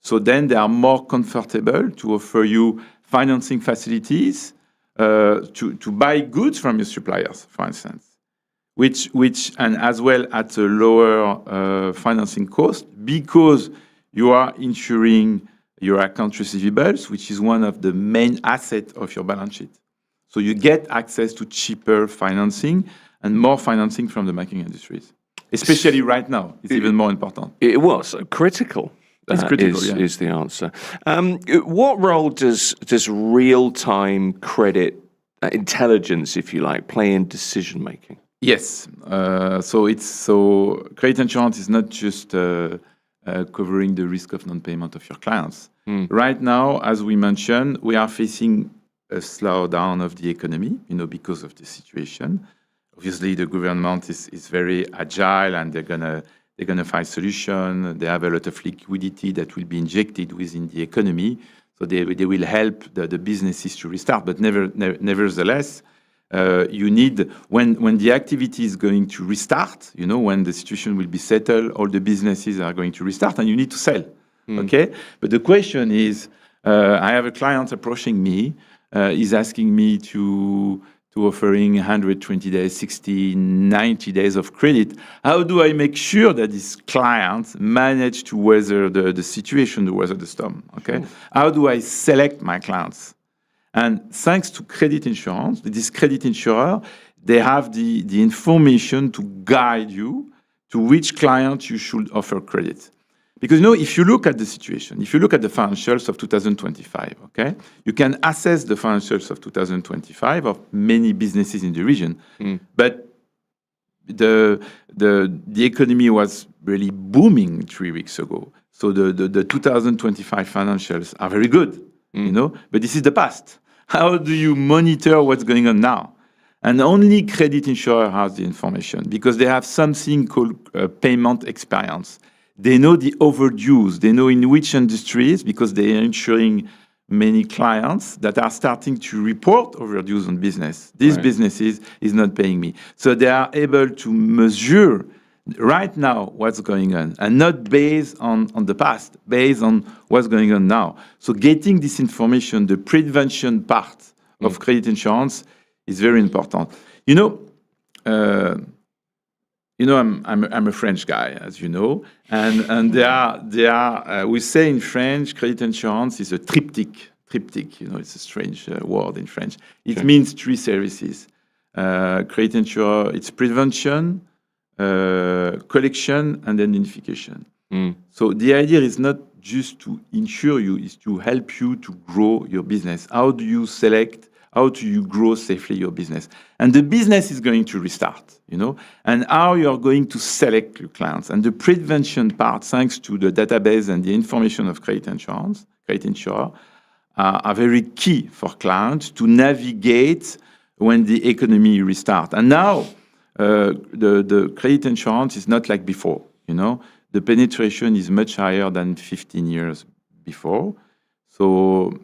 So then they are more comfortable to offer you financing facilities to buy goods from your suppliers, for instance, which and as well at a lower financing cost because you are insuring your account receivables, which is one of the main assets of your balance sheet. So you get access to cheaper financing and more financing from the banking industries, especially right now. It's even more important. It was critical. It's critical, is the answer. What role does real-time credit intelligence, if you like, play in decision making? Yes. So credit insurance is not just covering the risk of non-payment of your clients. Right now, as we mentioned, we are facing a slowdown of the economy, because of the situation. Obviously, the government is very agile, and they're gonna find solution. They have a lot of liquidity that will be injected within the economy, so they will help the businesses to restart. But nevertheless, you need when the activity is going to restart. When the situation will be settled, all the businesses are going to restart, and you need to sell. Okay, but the question is, I have a client approaching me. He's asking me to offering 120 days, 60, 90 days of credit. How do I make sure that this client manage to weather the situation, to weather the storm? Okay, how do I select my clients? And thanks to credit insurance, this credit insurer, they have the information to guide you to which client you should offer credit. Because if you look at the situation, if you look at the financials of 2025, okay, you can assess the financials of 2025 of many businesses in the region, but the economy was really booming 3 weeks ago. So the 2025 financials are very good, but this is the past. How do you monitor what's going on now? And only credit insurer has the information because they have something called payment experience. They know the overdues. They know in which industries, because they are insuring many clients that are starting to report overdues on business. These businesses is not paying me. So they are able to measure right now what's going on and not based on the past, based on what's going on now. So getting this information, the prevention part of credit insurance is very important. I'm a French guy, as you know, and we say in French, credit insurance is a triptych. It's a strange word in French. It means 3 services. Credit insurance, it's prevention, collection, and identification. So the idea is not just to insure you, is to help you to grow your business. How do you select? How do you grow safely your business? And the business is going to restart, and how you are going to select your clients. And the prevention part, thanks to the database and the information of credit insurer, are very key for clients to navigate when the economy restarts. And now, the credit insurance is not like before, The penetration is much higher than 15 years before. So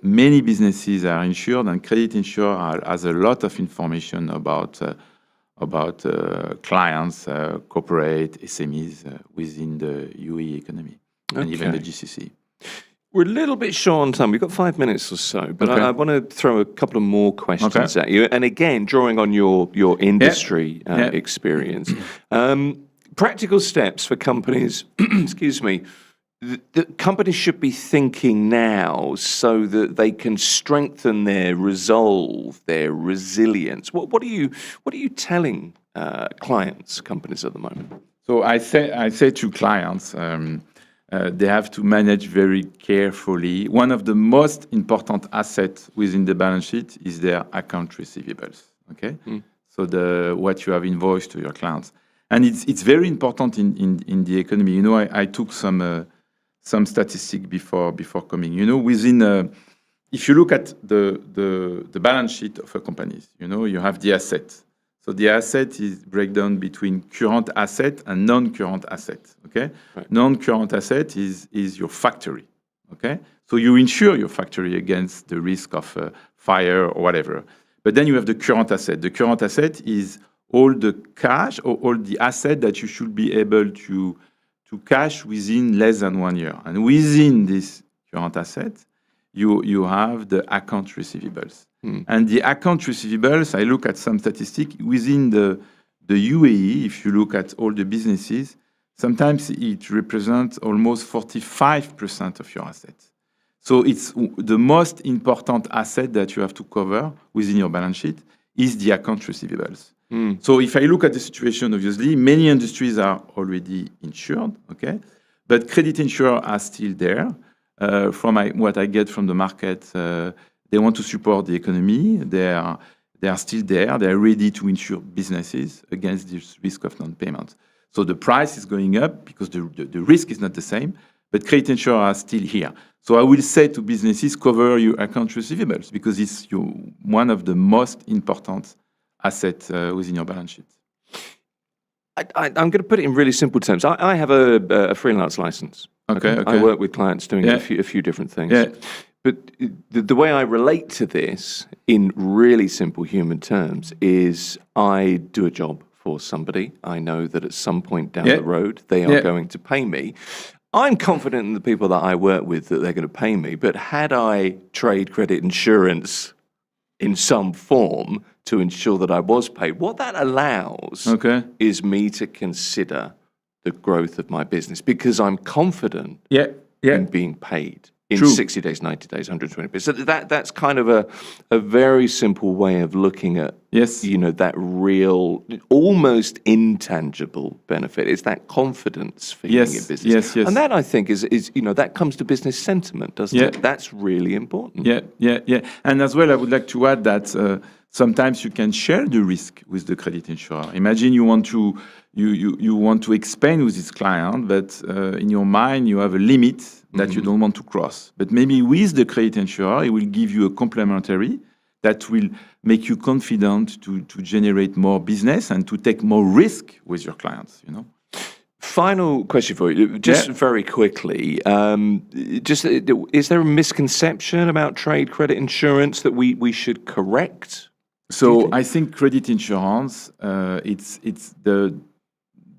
many businesses are insured, and credit insurer has a lot of information about clients, corporate, SMEs within the UAE economy and even the GCC. We're a little bit short on time. We've got 5 minutes or so, but Okay. I want to throw a couple of more questions at you. And again, drawing on your industry experience. Practical steps for companies, excuse me, that companies should be thinking now so that they can strengthen their resolve, their resilience. What are you telling clients, companies at the moment? So I say to clients, they have to manage very carefully. One of the most important assets within the balance sheet is their account receivables. Okay, so what you have invoiced to your clients, and it's very important in the economy. You know, I took some statistic before coming. You know, if you look at the balance sheet of a company, you know, you have the asset. So the asset is breakdown between current asset and non-current asset. Okay, right. Non-current asset is your factory. Okay, so you insure your factory against the risk of fire or whatever. But then you have the current asset. The current asset is all the cash or all the asset that you should be able to cash within less than 1 year. And within this current asset, you have the account receivables. And the account receivables, I look at some statistic within the UAE. If you look at all the businesses, sometimes it represents almost 45% of your assets. So it's the most important asset that you have to cover within your balance sheet is the account receivables. So if I look at the situation, obviously, many industries are already insured, okay? But credit insurers are still there. From what I get from the market, they want to support the economy. They are still there. They are ready to insure businesses against this risk of non-payment. So the price is going up because the risk is not the same, but credit insurers are still here. So I will say to businesses, cover your account receivables because it's one of the most important assets within your balance sheet. I'm going to put it in really simple terms. I have a freelance license. Okay. I work with clients doing a few different things. Yeah. But the way I relate to this in really simple human terms is I do a job for somebody. I know that at some point down the road, they are going to pay me. I'm confident in the people that I work with that they're going to pay me. But had I trade credit insurance in some form to ensure that I was paid, what that allows is me to consider the growth of my business because I'm confident in being paid in 60 days, 90 days, 120 days. So that's kind of a very simple way of looking at, you know, that real, almost intangible benefit. It's that confidence feeling in business. Yes. And that, I think, is you know, that comes to business sentiment, doesn't it? That's really important. Yeah. And as well, I would like to add that sometimes you can share the risk with the credit insurer. Imagine you want to expand with this client, but in your mind you have a limit that you don't want to cross. But maybe with the credit insurer, it will give you a complementary that will make you confident to generate more business and to take more risk with your clients, you know. Final question for you, just very quickly. Is there a misconception about trade credit insurance that we should correct? So I think credit insurance, it's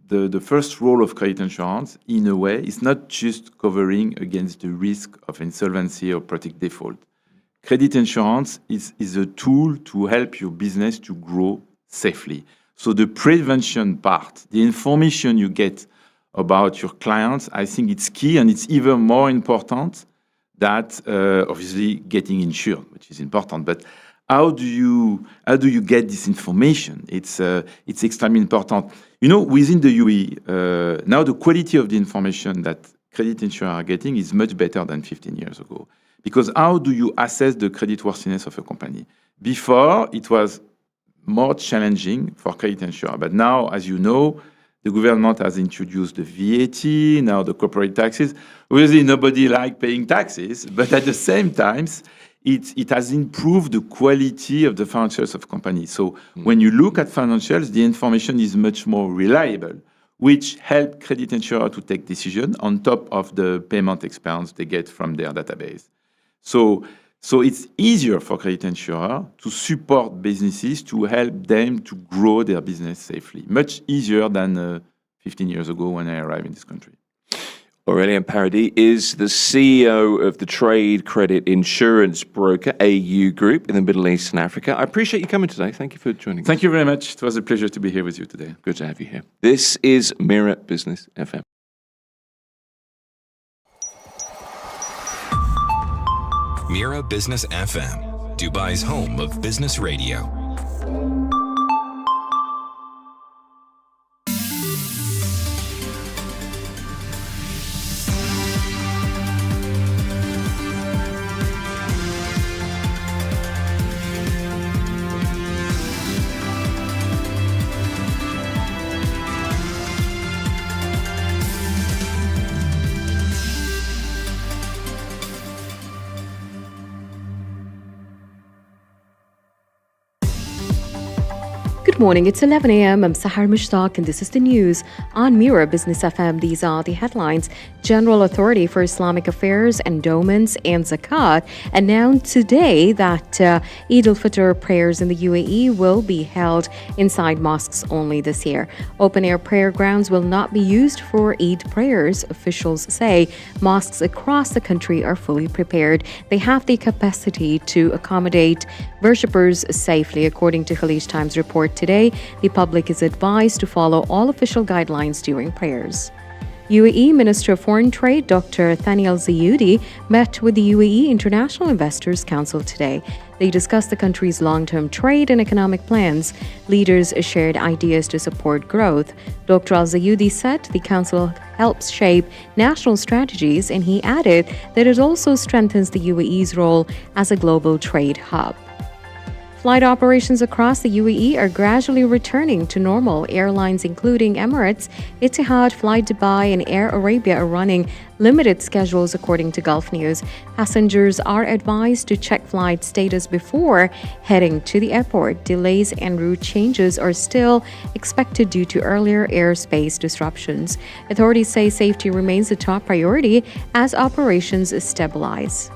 the first role of credit insurance, in a way, is not just covering against the risk of insolvency or protect default. Credit insurance is a tool to help your business to grow safely. So the prevention part, the information you get about your clients, I think it's key, and it's even more important that obviously getting insured, which is important. But how do you get this information? It's extremely important. You know, within the UAE, now the quality of the information that credit insurers are getting is much better than 15 years ago. Because how do you assess the creditworthiness of a company? Before, it was more challenging for credit insurer. But now, as you know, the government has introduced the VAT, now the corporate taxes. Obviously, nobody likes paying taxes, but at the same time, it has improved the quality of the financials of companies. So when you look at financials, the information is much more reliable. which help credit insurer to take decision on top of the payment experience they get from their database. So it's easier for credit insurer to support businesses to help them to grow their business safely. Much easier than 15 years ago when I arrived in this country. Aurélien Paradis is the CEO of the trade credit insurance broker AU Group in the Middle East and Africa. I appreciate you coming today. Thank you for joining us. Thank you very much. It was a pleasure to be here with you today. Good to have you here. This is Mira Business FM. Mira Business FM, Dubai's home of business radio. Good morning, it's 11 a.m. I'm Sahar Mushtaq and this is the news on Mira Business FM. These are the headlines. General Authority for Islamic Affairs, Endowments and Zakat announced today that Eid al-Fitr prayers in the UAE will be held inside mosques only this year. Open-air prayer grounds will not be used for Eid prayers. Officials say mosques across the country are fully prepared. They have the capacity to accommodate worshippers safely. According to Khaleej Times report today, the public is advised to follow all official guidelines during prayers. UAE Minister of Foreign Trade Dr. Thani Al-Zayudi met with the UAE International Investors Council today. They discussed the country's long-term trade and economic plans. Leaders shared ideas to support growth. Dr. Al-Zayudi said the council helps shape national strategies, and he added that it also strengthens the UAE's role as a global trade hub. Flight operations across the UAE are gradually returning to normal. Airlines including Emirates, Etihad, Fly Dubai and Air Arabia are running limited schedules according to Gulf News. Passengers are advised to check flight status before heading to the airport. Delays and route changes are still expected due to earlier airspace disruptions. Authorities say safety remains the top priority as operations stabilize.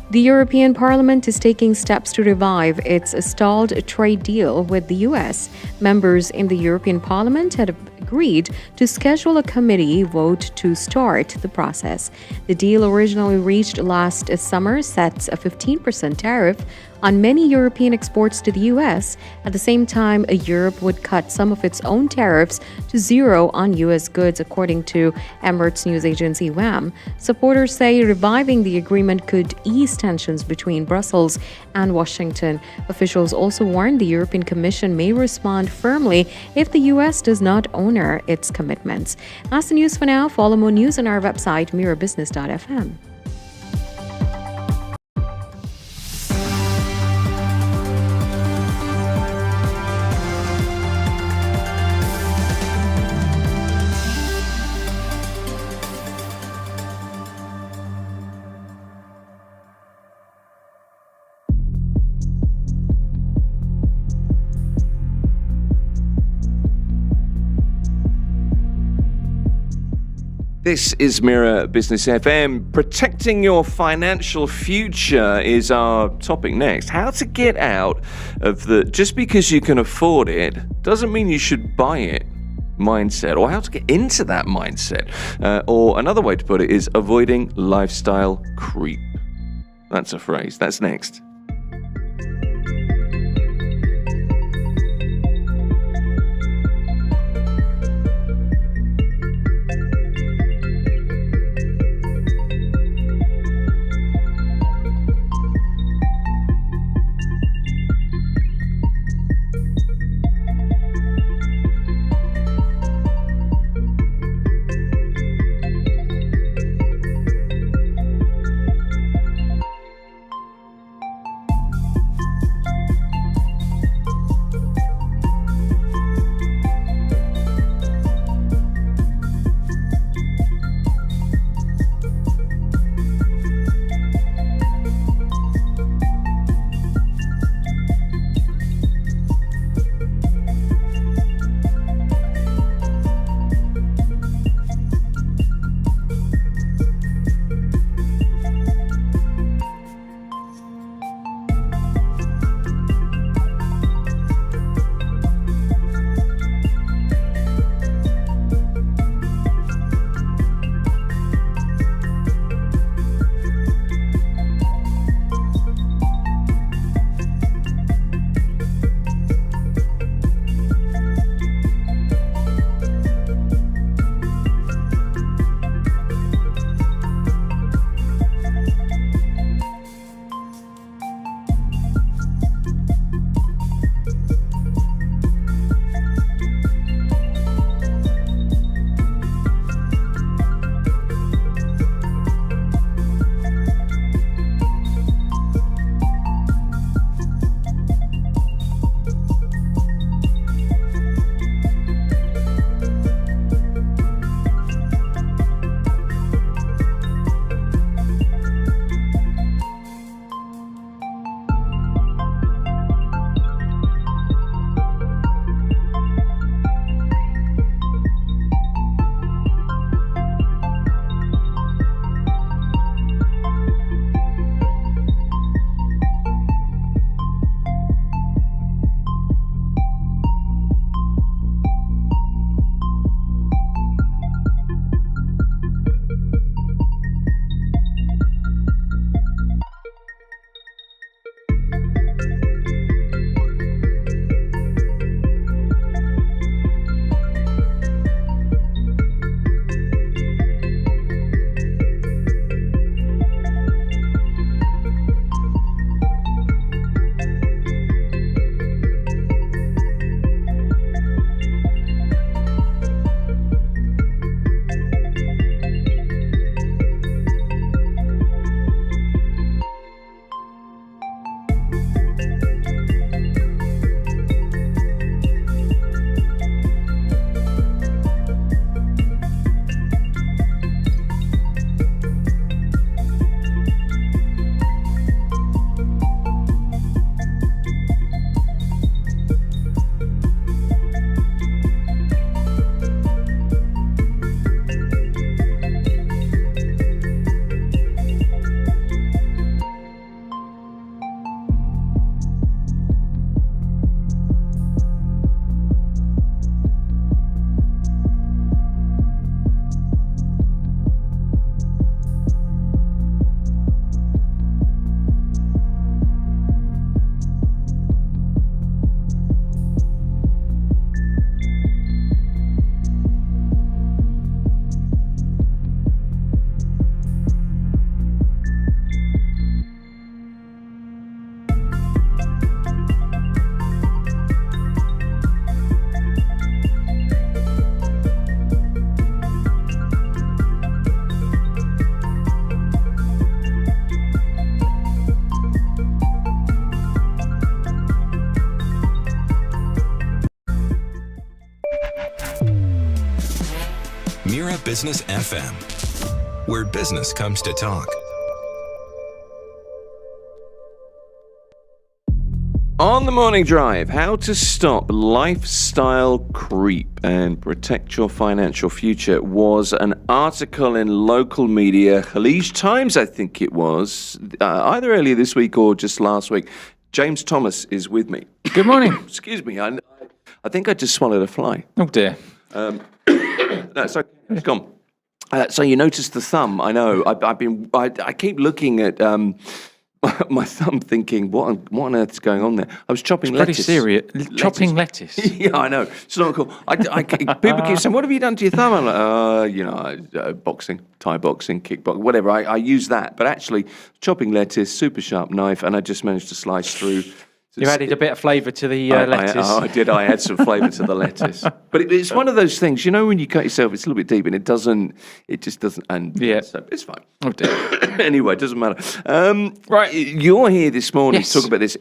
The European Parliament is taking steps to revive its stalled trade deal with the US. Members in the European Parliament had agreed to schedule a committee vote to start the process. The deal originally reached last summer sets a 15% tariff on many European exports to the US. At the same time, Europe would cut some of its own tariffs to zero on US goods, according to Emirates news agency WAM. Supporters say reviving the agreement could ease tensions between Brussels and Washington. Officials also warned the European Commission may respond firmly if the US does not honor its commitments. That's the news for now. Follow more news on our website, mirabusiness.fm. This is Mira Business FM. Protecting your financial future is our topic next. How to get out of the just because you can afford it doesn't mean you should buy it mindset, or how to get into that mindset. Or another way to put it is avoiding lifestyle creep. That's a phrase. That's next. Business FM, where business comes to talk. On the morning drive, how to stop lifestyle creep and protect your financial future was an article in local media, Khalij Times, I think it was, either earlier this week or just last week. James Thomas is with me. Good morning. Excuse me, I think I just swallowed a fly. Oh dear. No, it's okay. It's gone. So you noticed the thumb? I know. I keep looking at my thumb, thinking, what on earth is going on there? I was chopping lettuce. Pretty serious. Chopping lettuce. Yeah, I know. It's not cool. People keep saying, "What have you done to your thumb?" I'm like, boxing, Thai boxing, kickboxing, whatever. I use that, but actually, chopping lettuce, super sharp knife, and I just managed to slice through. You added a bit of flavour to the lettuce. I did. I add some flavour to the lettuce. But it's one of those things, when you cut yourself, it's a little bit deep and it just doesn't. And yeah. So it's fine. Oh dear. Anyway, it doesn't matter. Right. You're here this morning Yes. to talk about this.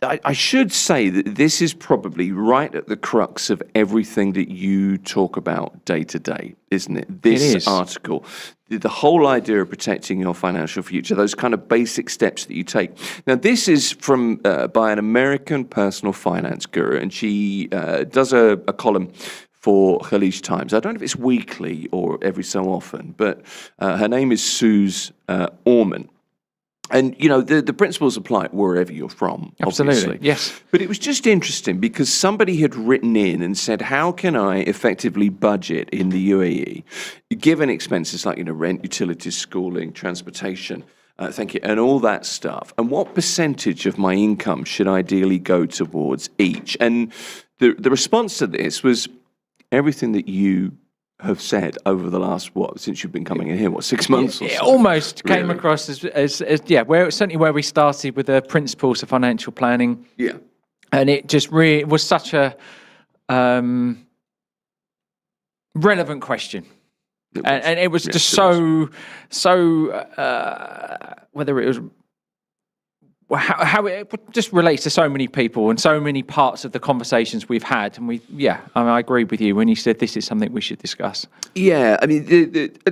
I should say that this is probably right at the crux of everything that you talk about day to day, isn't it? This is. article, the whole idea of protecting your financial future, those kind of basic steps that you take. Now, this is from by an American personal finance guru, and she does a column for Khalij Times. I don't know if it's weekly or every so often, but her name is Suze Orman. And, the principles apply wherever you're from, Absolutely, obviously. yes. But it was just interesting because somebody had written in and said, how can I effectively budget in the UAE, given expenses like, rent, utilities, schooling, transportation, and all that stuff? And what percentage of my income should ideally go towards each? And the response to this was everything that you have said over the last, since you've been coming in here, 6 months or so? It almost came Really? across as certainly where we started with the principles of financial planning. Yeah. And it just really was such a relevant question. And it was just so whether it was how it just relates to so many people and so many parts of the conversations we've had. And I agree with you when you said this is something we should discuss. Yeah, I mean,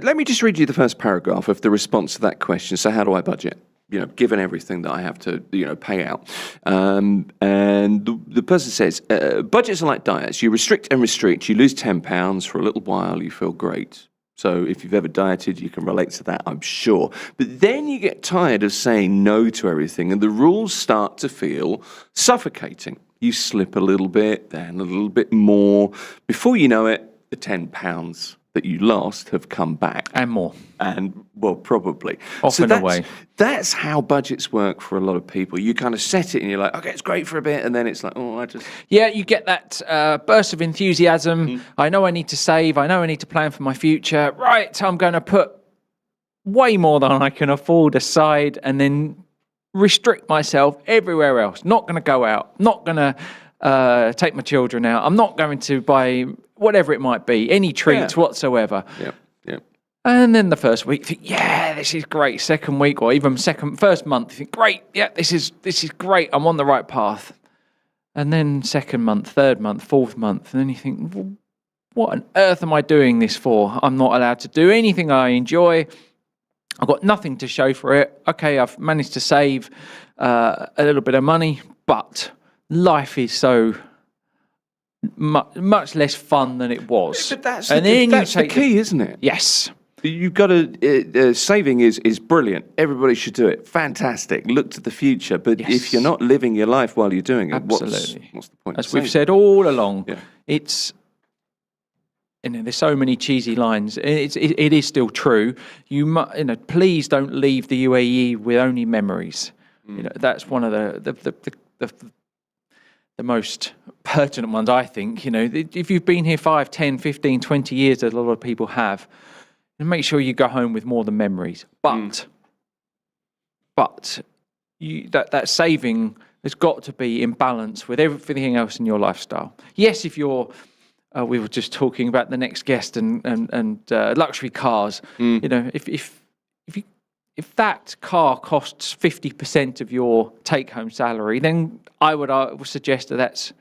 let me just read you the first paragraph of the response to that question. So how do I budget? Given everything that I have to, pay out. And the person says, budgets are like diets. You restrict and restrict. You lose £10 for a little while. You feel great. So if you've ever dieted, you can relate to that, I'm sure. But then you get tired of saying no to everything, and the rules start to feel suffocating. You slip a little bit, then a little bit more. Before you know it, the £10 that you lost have come back. And more. And, probably. Often away. That's how budgets work for a lot of people. You kind of set it and you're like, okay, it's great for a bit. And then it's like, Yeah, you get that burst of enthusiasm. I know I need to save. I know I need to plan for my future. Right, I'm going to put way more than I can afford aside and then restrict myself everywhere else. Not going to go out. Not going to take my children out. I'm not going to buy whatever it might be, any treats whatsoever. Yep. And then the first week, you think, yeah, this is great. Second week or even first month, you think, great, yeah, this is great. I'm on the right path. And then second month, third month, fourth month, and then you think, well, what on earth am I doing this for? I'm not allowed to do anything I enjoy. I've got nothing to show for it. Okay, I've managed to save a little bit of money, but life is so much less fun than it was. But that's and the key, isn't it? Yes. You've got to, saving is brilliant. Everybody should do it. Fantastic. Look to the future. But if you're not living your life while you're doing it, what's the point? As we've said all along, Yeah. it's, there's so many cheesy lines. It is still true. Please don't leave the UAE with only memories. That's one of the most pertinent ones, I think. If you've been here 5, 10, 15, 20 years, as a lot of people have, and make sure you go home with more than memories. But that saving has got to be in balance with everything else in your lifestyle. Yes, if you're, we were just talking about the next guest and luxury cars. If that car costs 50% of your take-home salary, then I would suggest that's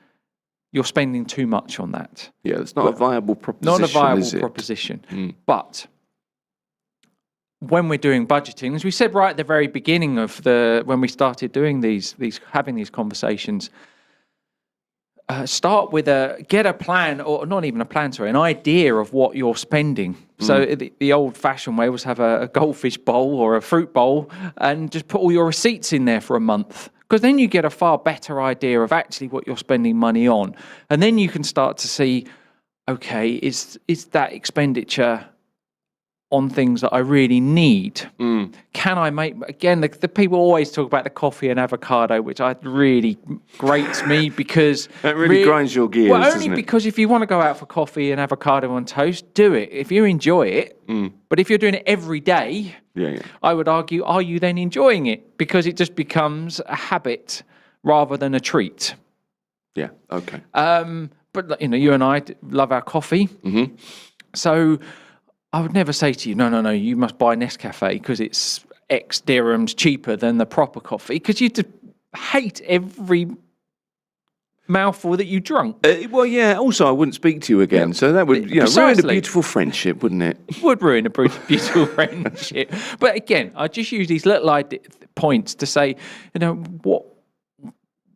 you're spending too much on that. Yeah, it's not a viable proposition. Not a viable is it? proposition. But when we're doing budgeting, as we said right at the very beginning of when we started doing having these conversations, start with get a plan, or not even a plan, sorry, an idea of what you're spending. So the old-fashioned way was have a goldfish bowl or a fruit bowl and just put all your receipts in there for a month, because then you get a far better idea of actually what you're spending money on, and then you can start to see, okay, is that expenditure on things that I really need? Can I make, again, the people always talk about the coffee and avocado, which really grates me, because That really grinds your gears, well, only doesn't it? because if you want to go out for coffee and avocado on toast, do it if you enjoy it. But if you're doing it every day, I would argue, are you then enjoying it? Because it just becomes a habit rather than a treat. Yeah, okay. But you and I love our coffee, so I would never say to you, no, you must buy Nescafe because it's X dirhams cheaper than the proper coffee, because you just hate every mouthful that you drunk. Well, yeah, also I wouldn't speak to you again, so that would ruin a Precisely. beautiful friendship, wouldn't it? It would ruin a beautiful friendship. But again, I just use these little points to say, what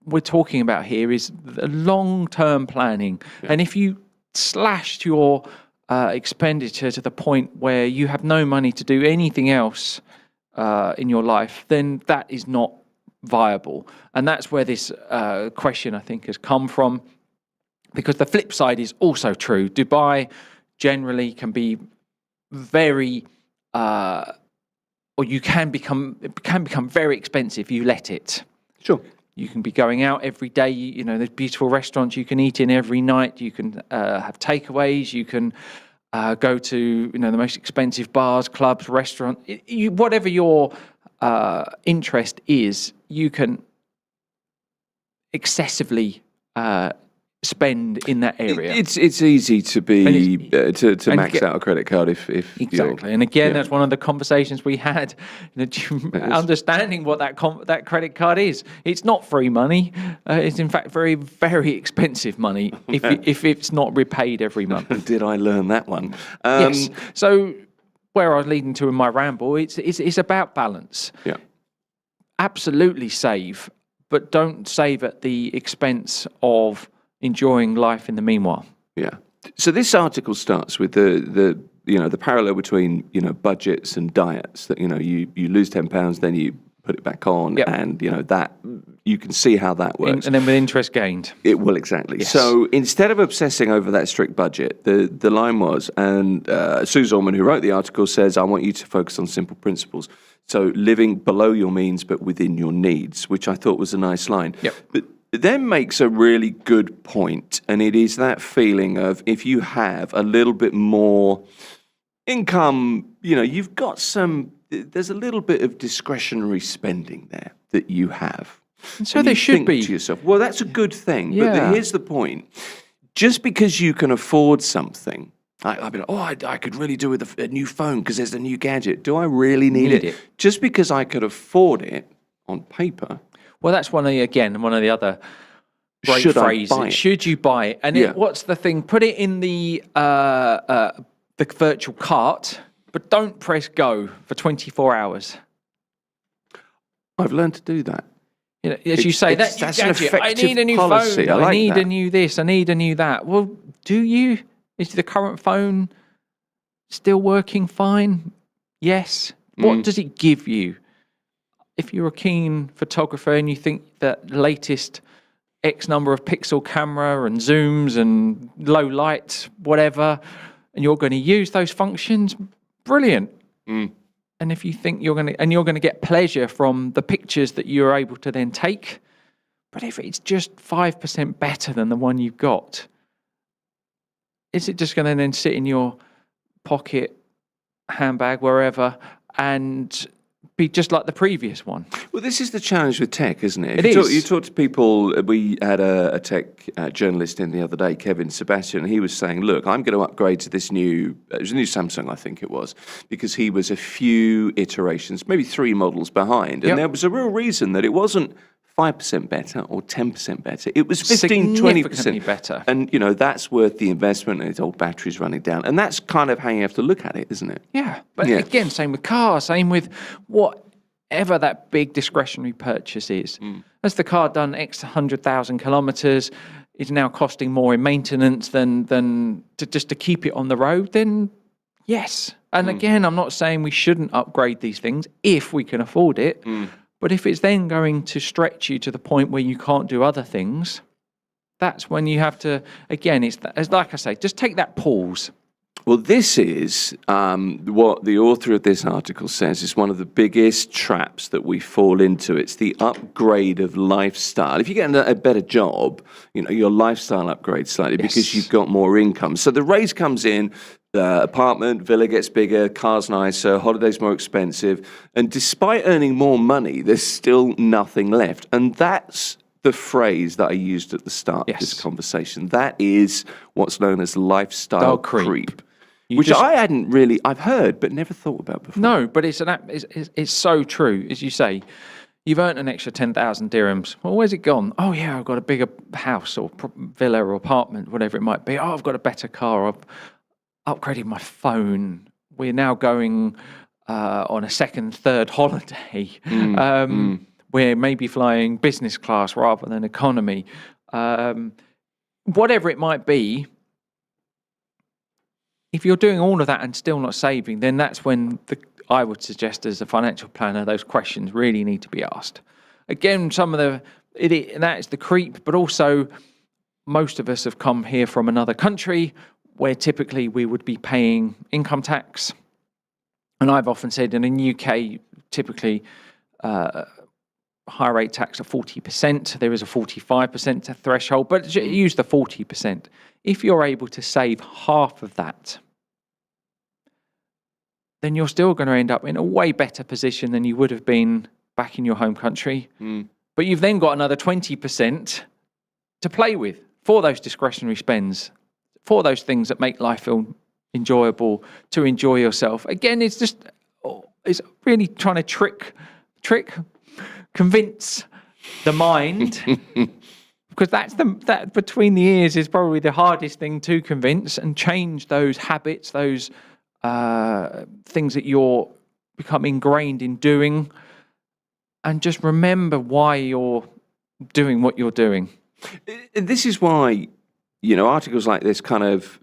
we're talking about here is the long-term planning. And if you slashed your expenditure to the point where you have no money to do anything else in your life, then that is not viable. And that's where this question, I think, has come from, because the flip side is also true. Dubai generally can be very or it can become very expensive if you let it. Sure. You can be going out every day. There's beautiful restaurants you can eat in every night. You can have takeaways. You can go to the most expensive bars, clubs, restaurants. Whatever your interest is, you can excessively spend in that area. It's easy to be to max out a credit card if exactly. And again, that's one of the conversations we had. Understanding what that credit card is. It's not free money. It's in fact very, very expensive money if it's not repaid every month. Did I learn that one? Yes. So where I was leading to in my ramble, it's about balance. Yeah. Absolutely save, but don't save at the expense of enjoying life in the meanwhile. Yeah. So this article starts with the parallel between budgets and diets. That you lose £10, then you put it back on, and that you can see how that works. And then with interest gained. It will, exactly. Yes. So instead of obsessing over that strict budget, the line was, and Sue Zolman, who wrote the article, says, I want you to focus on simple principles. So living below your means but within your needs, which I thought was a nice line. Yep. But it then makes a really good point, and it is that feeling of, if you have a little bit more income, you've got there's a little bit of discretionary spending there that you have. And so there should be. To yourself, well, that's a good thing. Yeah. But here's the point. Just because you can afford something, I'd be like, I could really do with a new phone because there's a new gadget. Do I really need it? Just because I could afford it on paper. Well, that's one of the other great Should phrases. I buy it? Should you buy it? And what's the thing? Put it in the virtual cart, but don't press go for 24 hours. I've learned to do that. As you say, that's an gadget. I effective need a new policy. phone. I like need that. a new this. I need a new that. Well, do you? Is the current phone still working fine? Yes. What does it give you? If you're a keen photographer and you think that the latest X number of pixel camera and zooms and low light, whatever, and you're going to use those functions, brilliant. And if you think you're going to get pleasure from the pictures that you're able to then take, but if it's just 5% better than the one you've got, is it just going to then sit in your pocket, handbag, wherever, and be just like the previous one? Well, this is the challenge with tech, isn't it? It is. You talk to people. We had a tech journalist in the other day, Kevin Sebastian. He was saying, look, I'm going to upgrade to this new Samsung, I think it was, because he was a few iterations, maybe 3 models behind. And there was a real reason that it wasn't 5% better or 10% better. It was 15, Significantly 20% better. And, that's worth the investment, and its old batteries running down. And that's kind of how you have to look at it, isn't it? Yeah. But Yeah. again, same with cars, same with whatever that big discretionary purchase is. Has the car done X 100,000 kilometres, is now costing more in maintenance than just to keep it on the road, then yes. And again, I'm not saying we shouldn't upgrade these things if we can afford it. But if it's then going to stretch you to the point where you can't do other things, that's when you have to, again, it's like I say, just take that pause. Well, this is what the author of this article says is one of the biggest traps that we fall into. It's the upgrade of lifestyle. If you get a better job, your lifestyle upgrades slightly because you've got more income. So the raise comes in, the apartment, villa gets bigger, car's nicer, holidays more expensive. And despite earning more money, there's still nothing left. And that's the phrase that I used at the start of this conversation. That is what's known as lifestyle creep. Which I've heard, but never thought about before. No, but it's so true. As you say, you've earned an extra 10,000 dirhams. Well, where's it gone? Oh, yeah, I've got a bigger house or villa or apartment, whatever it might be. Oh, I've got a better car. I've upgraded my phone. We're now going on a second, third holiday. We're maybe flying business class rather than economy. Whatever it might be, if you're doing all of that and still not saving, then that's when I would suggest as a financial planner, those questions really need to be asked. Again, that is the creep, but also most of us have come here from another country where typically we would be paying income tax. And I've often said in the UK, typically high rate tax of 40%. There is a 45% threshold, but use the 40%. If you're able to save half of that, then you're still going to end up in a way better position than you would have been back in your home country. But you've then got another 20% to play with for those discretionary spends, for those things that make life feel enjoyable, to enjoy yourself. Again, it's really trying to convince the mind. Because that between the ears is probably the hardest thing to convince and change those habits, those things that you're become ingrained in doing, and just remember why you're doing what you're doing. This is why, articles like this kind of,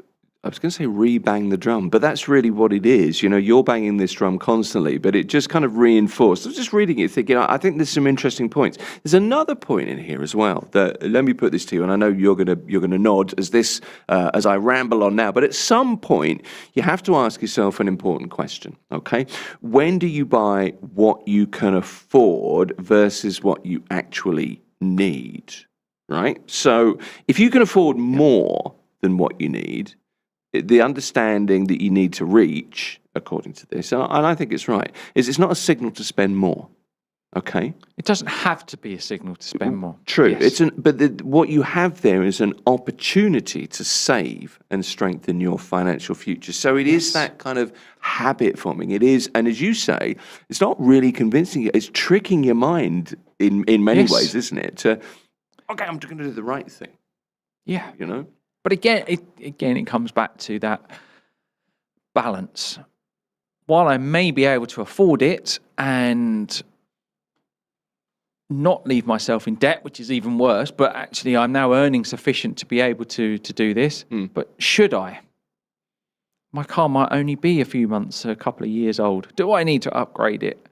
I was going to say re-bang the drum, but that's really what it is. You're banging this drum constantly, but it just kind of reinforced. I was just reading it thinking, I think there's some interesting points. There's another point in here as well that, let me put this to you, and I know you're going to nod as I ramble on now, but at some point you have to ask yourself an important question, okay? When do you buy what you can afford versus what you actually need, right? So if you can afford more than what you need, the understanding that you need to reach, according to this, and I think it's right, is it's not a signal to spend more. Okay, it doesn't have to be a signal to spend more. True, yes. What you have there is an opportunity to save and strengthen your financial future. So it is that kind of habit forming. It is, and as you say, it's not really convincing you. It's tricking your mind in many ways, isn't it? Okay, I'm going to do the right thing. Yeah, But again, it comes back to that balance. While I may be able to afford it and not leave myself in debt, which is even worse, but actually I'm now earning sufficient to be able to do this. But should I? My car might only be a few months, a couple of years old. Do I need to upgrade it?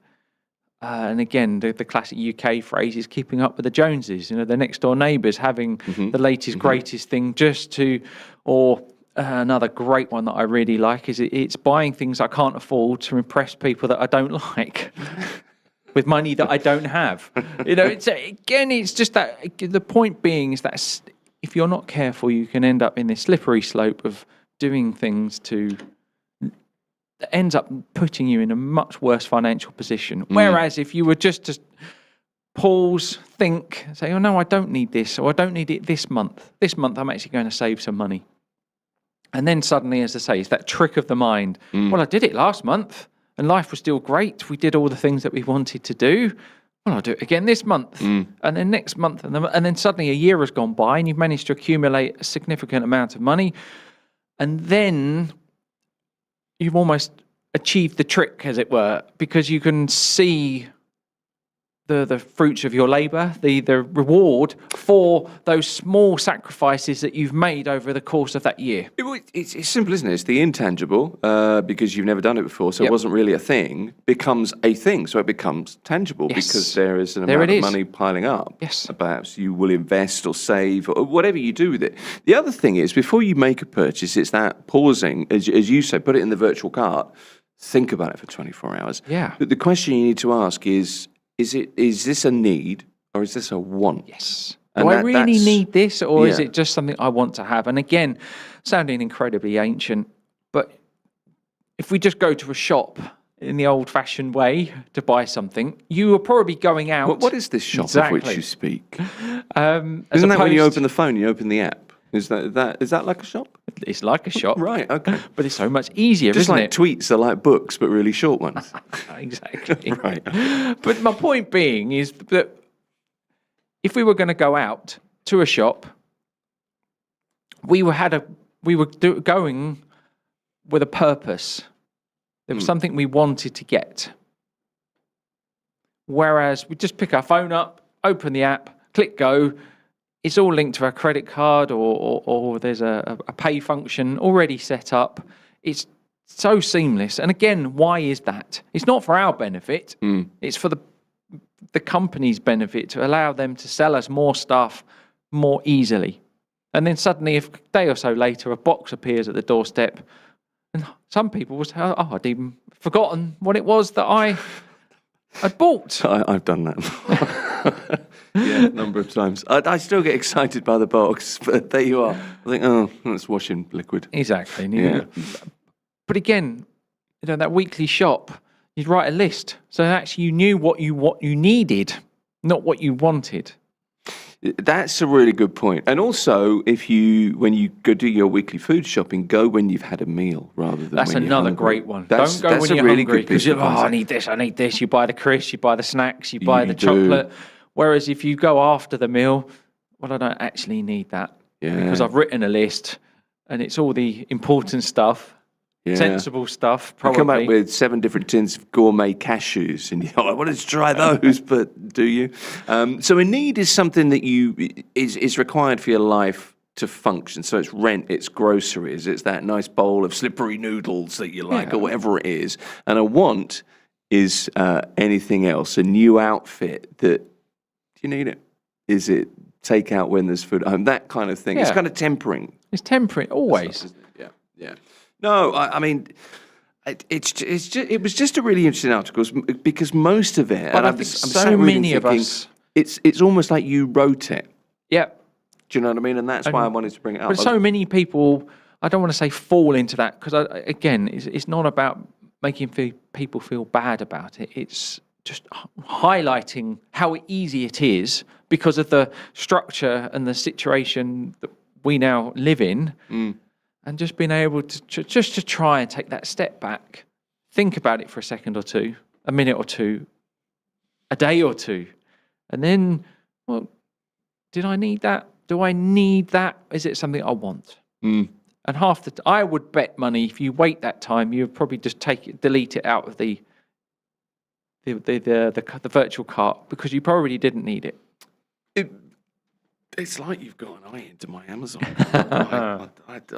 And again, the classic UK phrase is keeping up with the Joneses. The next door neighbours having the latest, greatest thing or another great one that I really like is it's buying things I can't afford to impress people that I don't like with money that I don't have. It's just that the point being is that if you're not careful, you can end up in this slippery slope of doing things that ends up putting you in a much worse financial position. Whereas if you were just to pause, think, say, oh no, I don't need this, or I don't need it this month. This month I'm actually going to save some money. And then suddenly, as I say, it's that trick of the mind. Well, I did it last month and life was still great. We did all the things that we wanted to do. well, I'll do it again this month, and then next month, and then suddenly a year has gone by, and you've managed to accumulate a significant amount of money, and then you've almost achieved the trick, as it were, because you can see the fruits of your labour, the reward for those small sacrifices that you've made over the course of that year. It's simple, isn't it? It's the intangible, because you've never done it before, so it wasn't really a thing, becomes a thing, so it becomes tangible because there is an amount of money piling up. Yes. Perhaps you will invest or save or whatever you do with it. The other thing is, before you make a purchase, it's that pausing, as you say, put it in the virtual cart, think about it for 24 hours. Yeah. But the question you need to ask is this a need or is this a want? Yes. And Do I really need this, or is Yeah. it just something I want to have? And again, sounding incredibly ancient, but if we just go to a shop in the old-fashioned way to buy something, you are probably going out. What is this shop of which you speak? As Isn't that when you opposed- open the phone, you open the app? Is that like a shop? It's like a shop, Right, okay. but it's so much easier, Just isn't like it? tweets are like books, but really short ones. Exactly. Right. But my point being is that if we were going to go out to a shop, we were going with a purpose. There was something we wanted to get. Whereas we just pick our phone up, open the app, click go. It's all linked to our credit card, or there's a pay function already set up. It's so seamless. And again, why is that? It's not for our benefit. It's for the company's benefit, to allow them to sell us more stuff more easily. And then suddenly, if a day or so later, a box appears at the doorstep, and some people will say, oh, I'd even forgotten what it was that I had bought. I've done that. Yeah, a number of times. I still get excited by the box, but there you are. I think, oh, it's washing liquid. Exactly. Yeah. But again, that weekly shop, you'd write a list. So actually you knew what you needed, not what you wanted. That's a really good point. And also, when you go do your weekly food shopping, go when you've had a meal rather than That's when you're another hungry. great one. That's Don't go when a you're really hungry, good piece because of I advice. need this. You buy the crisps, you buy the snacks, you buy the do. chocolate. Whereas if you go after the meal, well, I don't actually need that. Yeah. Because I've written a list and it's all the important stuff, sensible stuff, You probably. come back with 7 different tins of gourmet cashews, and I wanted to try those, but do you? So a need is something that is required for your life to function. So it's rent, it's groceries, it's that nice bowl of slippery noodles that you like, or whatever it is. And a want is anything else. A new outfit that, do you need it? Is it takeout when there's food at home? That kind of thing. It's kind of tempering. It's tempering, always. Yeah. No, I mean, it was just a really interesting article because most of it, But and I I'm think sat so reading many of thinking, us. it's almost like you wrote it. Yeah. Do you know what I mean? And that's why I wanted to bring it up. But so many people, I don't want to say fall into that, because again, it's not about making people feel bad about it. It's just highlighting how easy it is because of the structure and the situation that we now live in, and just being able to try and take that step back, think about it for a second or two, a minute or two, a day or two, and then, well, did I need that? Do I need that? Is it something I want? And I would bet money if you wait that time, you would probably just delete it out of the virtual cart, because you probably didn't need it. It's like you've got an eye into my Amazon. I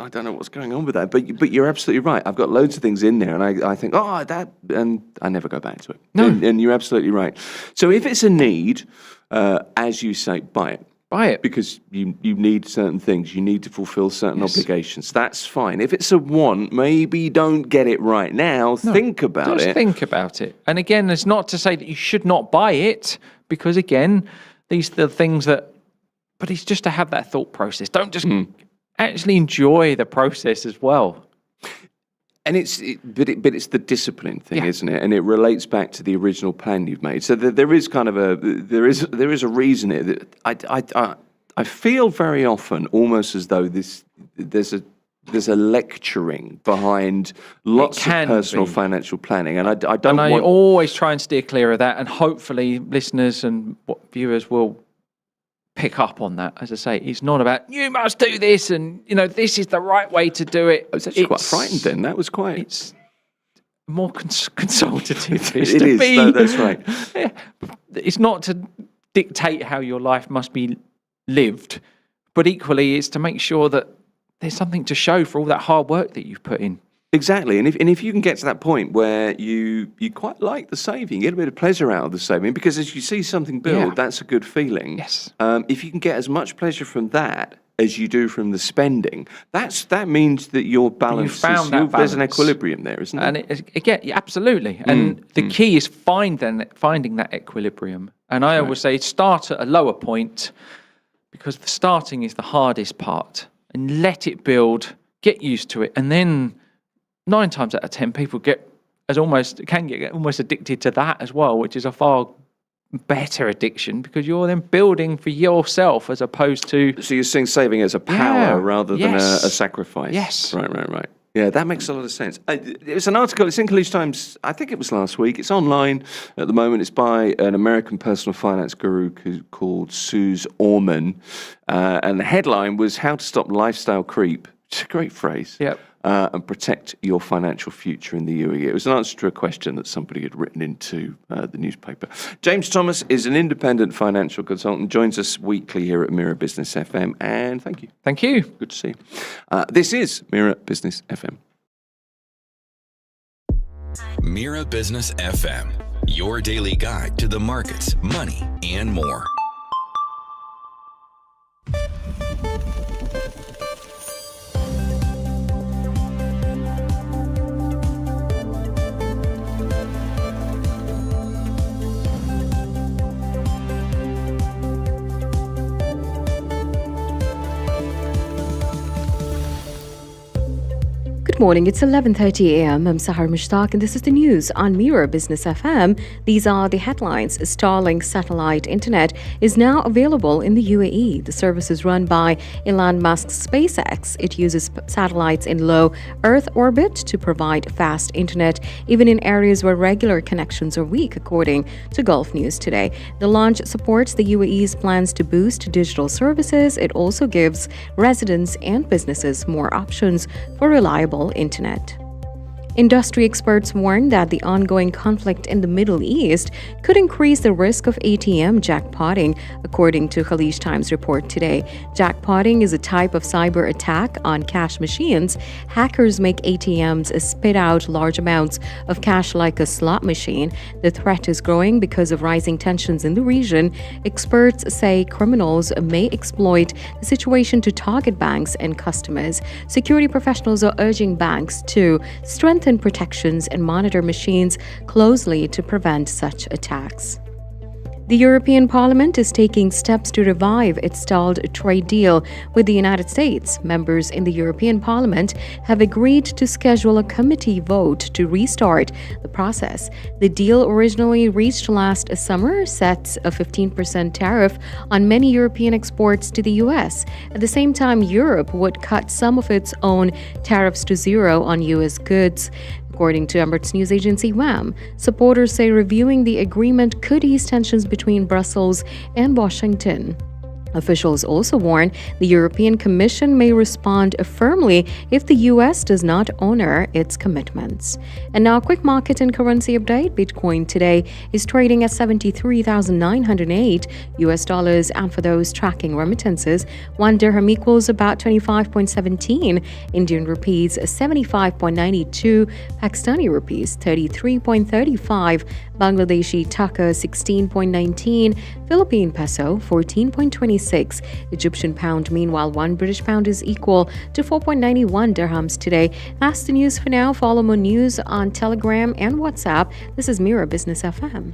don't know what's going on with that, but you're absolutely right. I've got loads of things in there, and I think, and I never go back to it. No. And you're absolutely right. So if it's a need, as you say, buy it. Buy it. Because you need certain things. You need to fulfill certain obligations. That's fine. If it's a want, maybe don't get it right now. Think about it. Just think about it. And again, it's not to say that you should not buy it, because again, these are the things that, but it's just to have that thought process. Don't just actually enjoy the process as well. And it's the discipline thing, isn't it? And it relates back to the original plan you've made. So there is kind of there is a reason here that I feel very often almost as though there's a there's a lecturing behind lots of can personal be. financial planning, and I don't And I want. always try and steer clear of that, and hopefully listeners and viewers will pick up on that. As I say, it's not about you must do this and this is the right way to do it. I was actually quite frightened then. That was quite. It's more consultative. It is. No, that's right. Yeah, it's not to dictate how your life must be lived, but equally it's to make sure that there's something to show for all that hard work that you've put in. Exactly, and if you can get to that point where you quite like the saving, get a bit of pleasure out of the saving, because as you see something build, Yeah. that's a good feeling. Yes. If you can get as much pleasure from that as you do from the spending, that means that your balance found that there's an balance. equilibrium there, isn't there? And again, yeah, absolutely. And the key is finding that equilibrium. And I always say start at a lower point, because the starting is the hardest part, and let it build, get used to it, and then 9 times out of 10 people can get almost addicted to that as well, which is a far better addiction, because you're then building for yourself as opposed to. So you're seeing saving as a power Yeah, rather than yes. a sacrifice. Yes. Right. Yeah, that makes a lot of sense. It's an article, it's in Khaleej Times, I think it was last week. It's online at the moment. It's by an American personal finance guru called Suze Orman. And the headline was How to Stop Lifestyle Creep. It's a great phrase. Yep. And protect your financial future in the UAE. It was an answer to a question that somebody had written into the newspaper. James Thomas is an independent financial consultant, joins us weekly here at Mira Business FM, and thank you. Thank you. Good to see you. This is Mira Business FM. Mira Business FM, your daily guide to the markets, money, and more. Good morning, it's 11:30 a.m. I'm Sahar Mushtaq and this is the news on Mira Business FM. These are the headlines. Starlink satellite internet is now available in the UAE. The service is run by Elon Musk's SpaceX. It uses satellites in low Earth orbit to provide fast internet, even in areas where regular connections are weak, according to Gulf News today. The launch supports the UAE's plans to boost digital services. It also gives residents and businesses more options for reliable internet. Industry experts warn that the ongoing conflict in the Middle East could increase the risk of ATM jackpotting, according to Khaleej Times report today. Jackpotting is a type of cyber attack on cash machines. Hackers make ATMs spit out large amounts of cash like a slot machine. The threat is growing because of rising tensions in the region. Experts say criminals may exploit the situation to target banks and customers. Security professionals are urging banks to strengthen protections and monitor machines closely to prevent such attacks. The European Parliament is taking steps to revive its stalled trade deal with the United States. Members in the European Parliament have agreed to schedule a committee vote to restart the process. The deal, originally reached last summer, sets a 15% tariff on many European exports to the US. At the same time, Europe would cut some of its own tariffs to zero on US goods. According to Emirates news agency WAM, supporters say reviewing the agreement could ease tensions between Brussels and Washington. Officials also warn the European Commission may respond firmly if the US does not honor its commitments. And now, a quick market and currency update. Bitcoin today is trading at $73,908 and for those tracking remittances, 1 dirham equals about 25.17 Indian rupees, 75.92 Pakistani rupees, 33.35 Bangladeshi taka, 16.19 Philippine peso, 14.26 Egyptian pound. Meanwhile, 1 British pound is equal to 4.91 dirhams today. That's the news for now. Follow more news on Telegram and WhatsApp. This is Mira Business FM.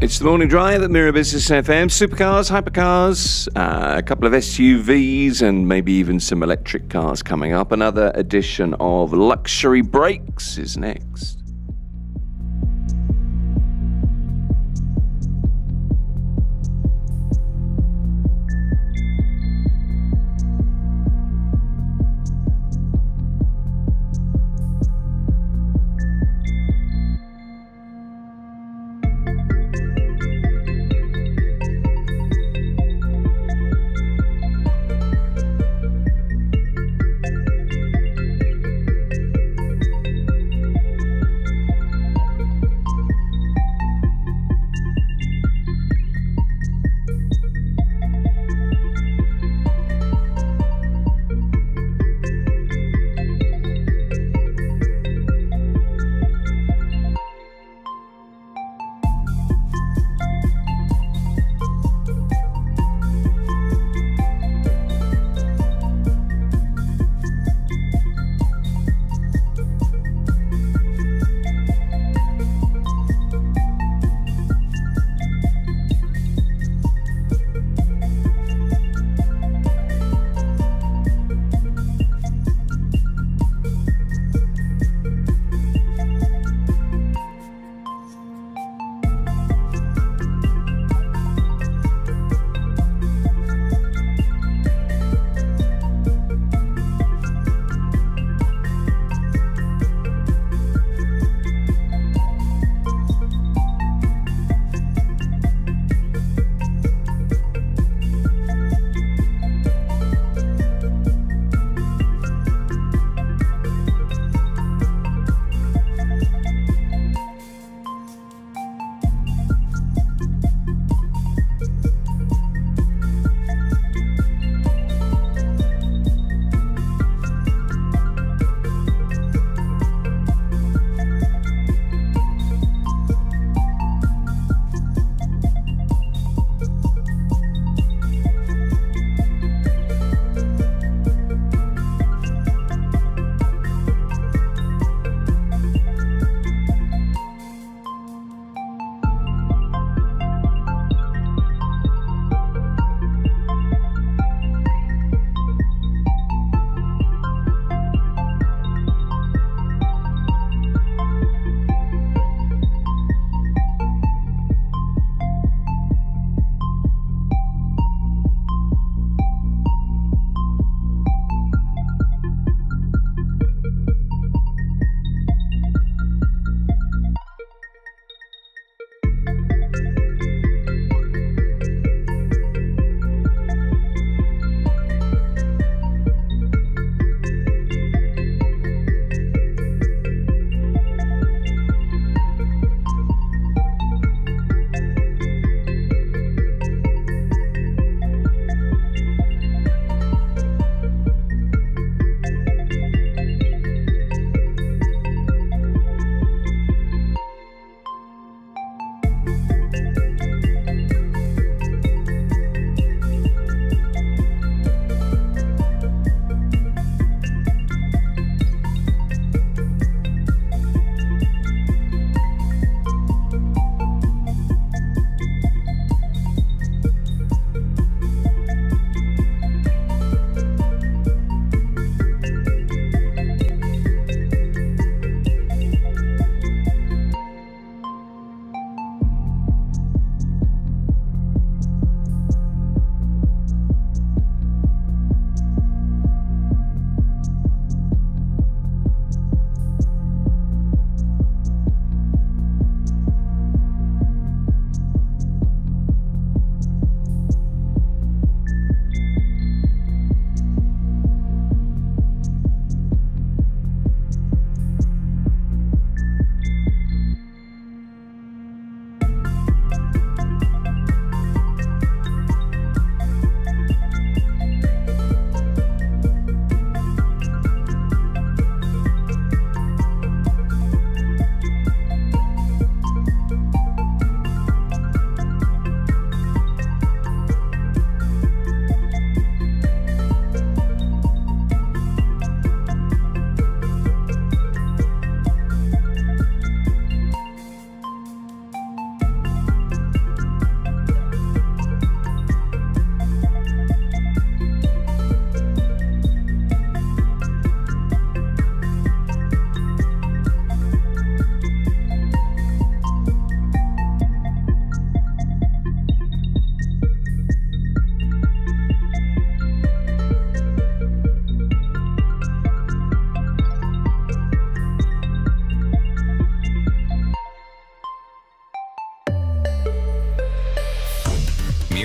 It's the morning drive at Mira Business FM. Supercars, hypercars, a couple of SUVs, and maybe even some electric cars coming up. Another edition of Luxury Breaks is next.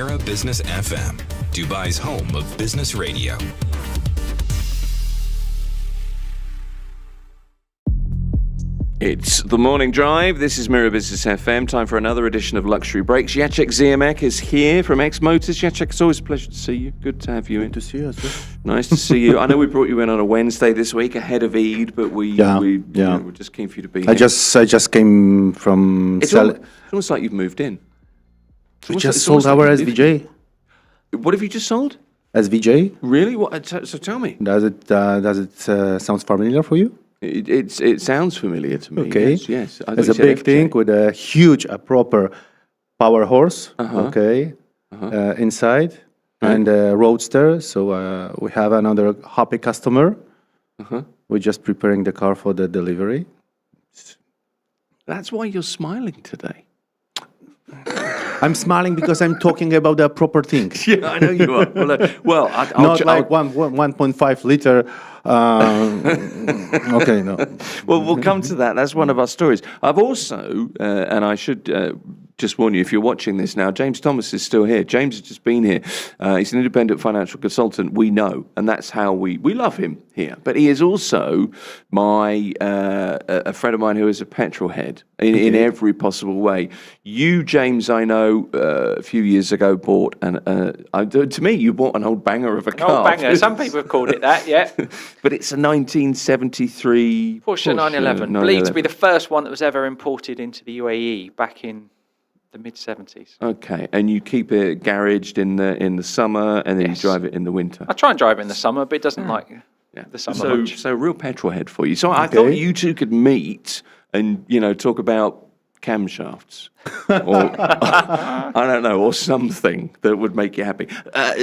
Mira Business FM, Dubai's home of business radio. It's the morning drive. This is Mira Business FM. Time for another edition of Luxury Breaks. Jacek Ziemek is here from X Motors. Jacek, it's always a pleasure to see you. Good to have you in. Good to see you as well. Nice to see you. I know we brought you in on a Wednesday this week ahead of Eid, but we're just keen for you to be here. I just came from. It's almost like you've moved in. We just sold our SVJ. What have you just sold? SVJ. Really? What? So tell me. Does it sounds familiar for you? It sounds familiar to me. Okay. Yes. It's a big thing with a huge, proper power horse. Okay. Inside and a roadster. So we have another happy customer. We're just preparing the car for the delivery. That's why you're smiling today. I'm smiling because I'm talking about the proper things. Yeah, I know you are. Well, Not like 1.5 liter. Okay, no. Well, we'll come to that. That's one of our stories. I've also, and I should just warn you, if you're watching this now, James Thomas is still here. James has just been here. He's an independent financial consultant. We know, and that's how we love him here. But he is also a friend of mine who is a petrol head in every possible way. You, James, I know a few years ago bought to me, you bought an old banger of a car. Old banger. Some people have called it that, yeah. But it's a 1973 Porsche 911. Believed to be the first one that was ever imported into the UAE back in the mid-70s. Okay, and you keep it garaged in the summer, and then you drive it in the winter. I try and drive it in the summer, but it doesn't like the summer much. So real petrol head for you. So I thought you two could meet and talk about camshafts, or I don't know, or something that would make you happy.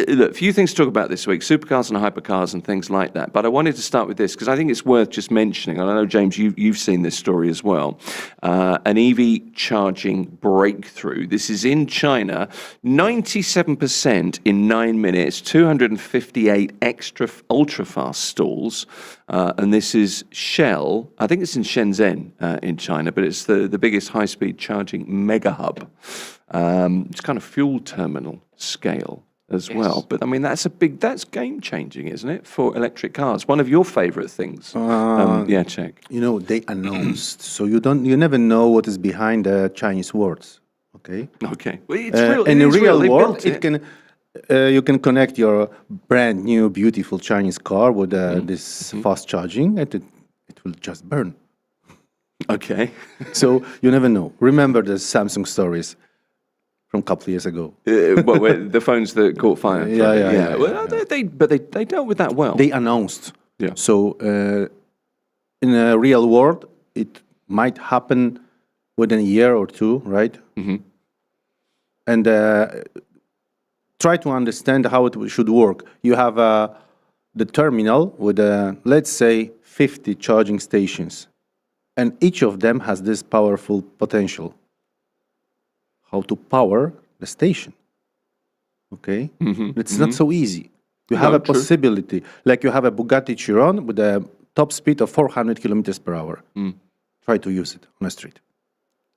Look, a few things to talk about this week: supercars and hypercars and things like that. But I wanted to start with this because I think it's worth just mentioning. And I know, James, you've seen this story as well. An EV charging breakthrough. This is in China. 97% in 9 minutes. 258 extra ultra-fast stalls. And this is Shell. I think it's in Shenzhen in China, but it's the biggest high-speed charging mega hub. It's kind of fuel terminal scale as well. But I mean, that's game-changing, isn't it, for electric cars? One of your favorite things. Check. They announced, so you never know what is behind the Chinese words. Okay. Okay. Well, it's real. In the real world, you can connect your brand new, beautiful Chinese car with this fast charging, and it will just burn. Okay. So you never know. Remember the Samsung stories from a couple of years ago. The phones that caught fire. Yeah. Well, they dealt with that well. They announced. Yeah. So in a real world, it might happen within a year or two, right? Mm-hmm. And try to understand how it should work. You have the terminal with, let's say, 50 charging stations. And each of them has this powerful potential. How to power the station. Okay? Mm-hmm. It's not so easy. You have a possibility. Like you have a Bugatti Chiron with a top speed of 400 kilometers per hour. Try to use it on a street.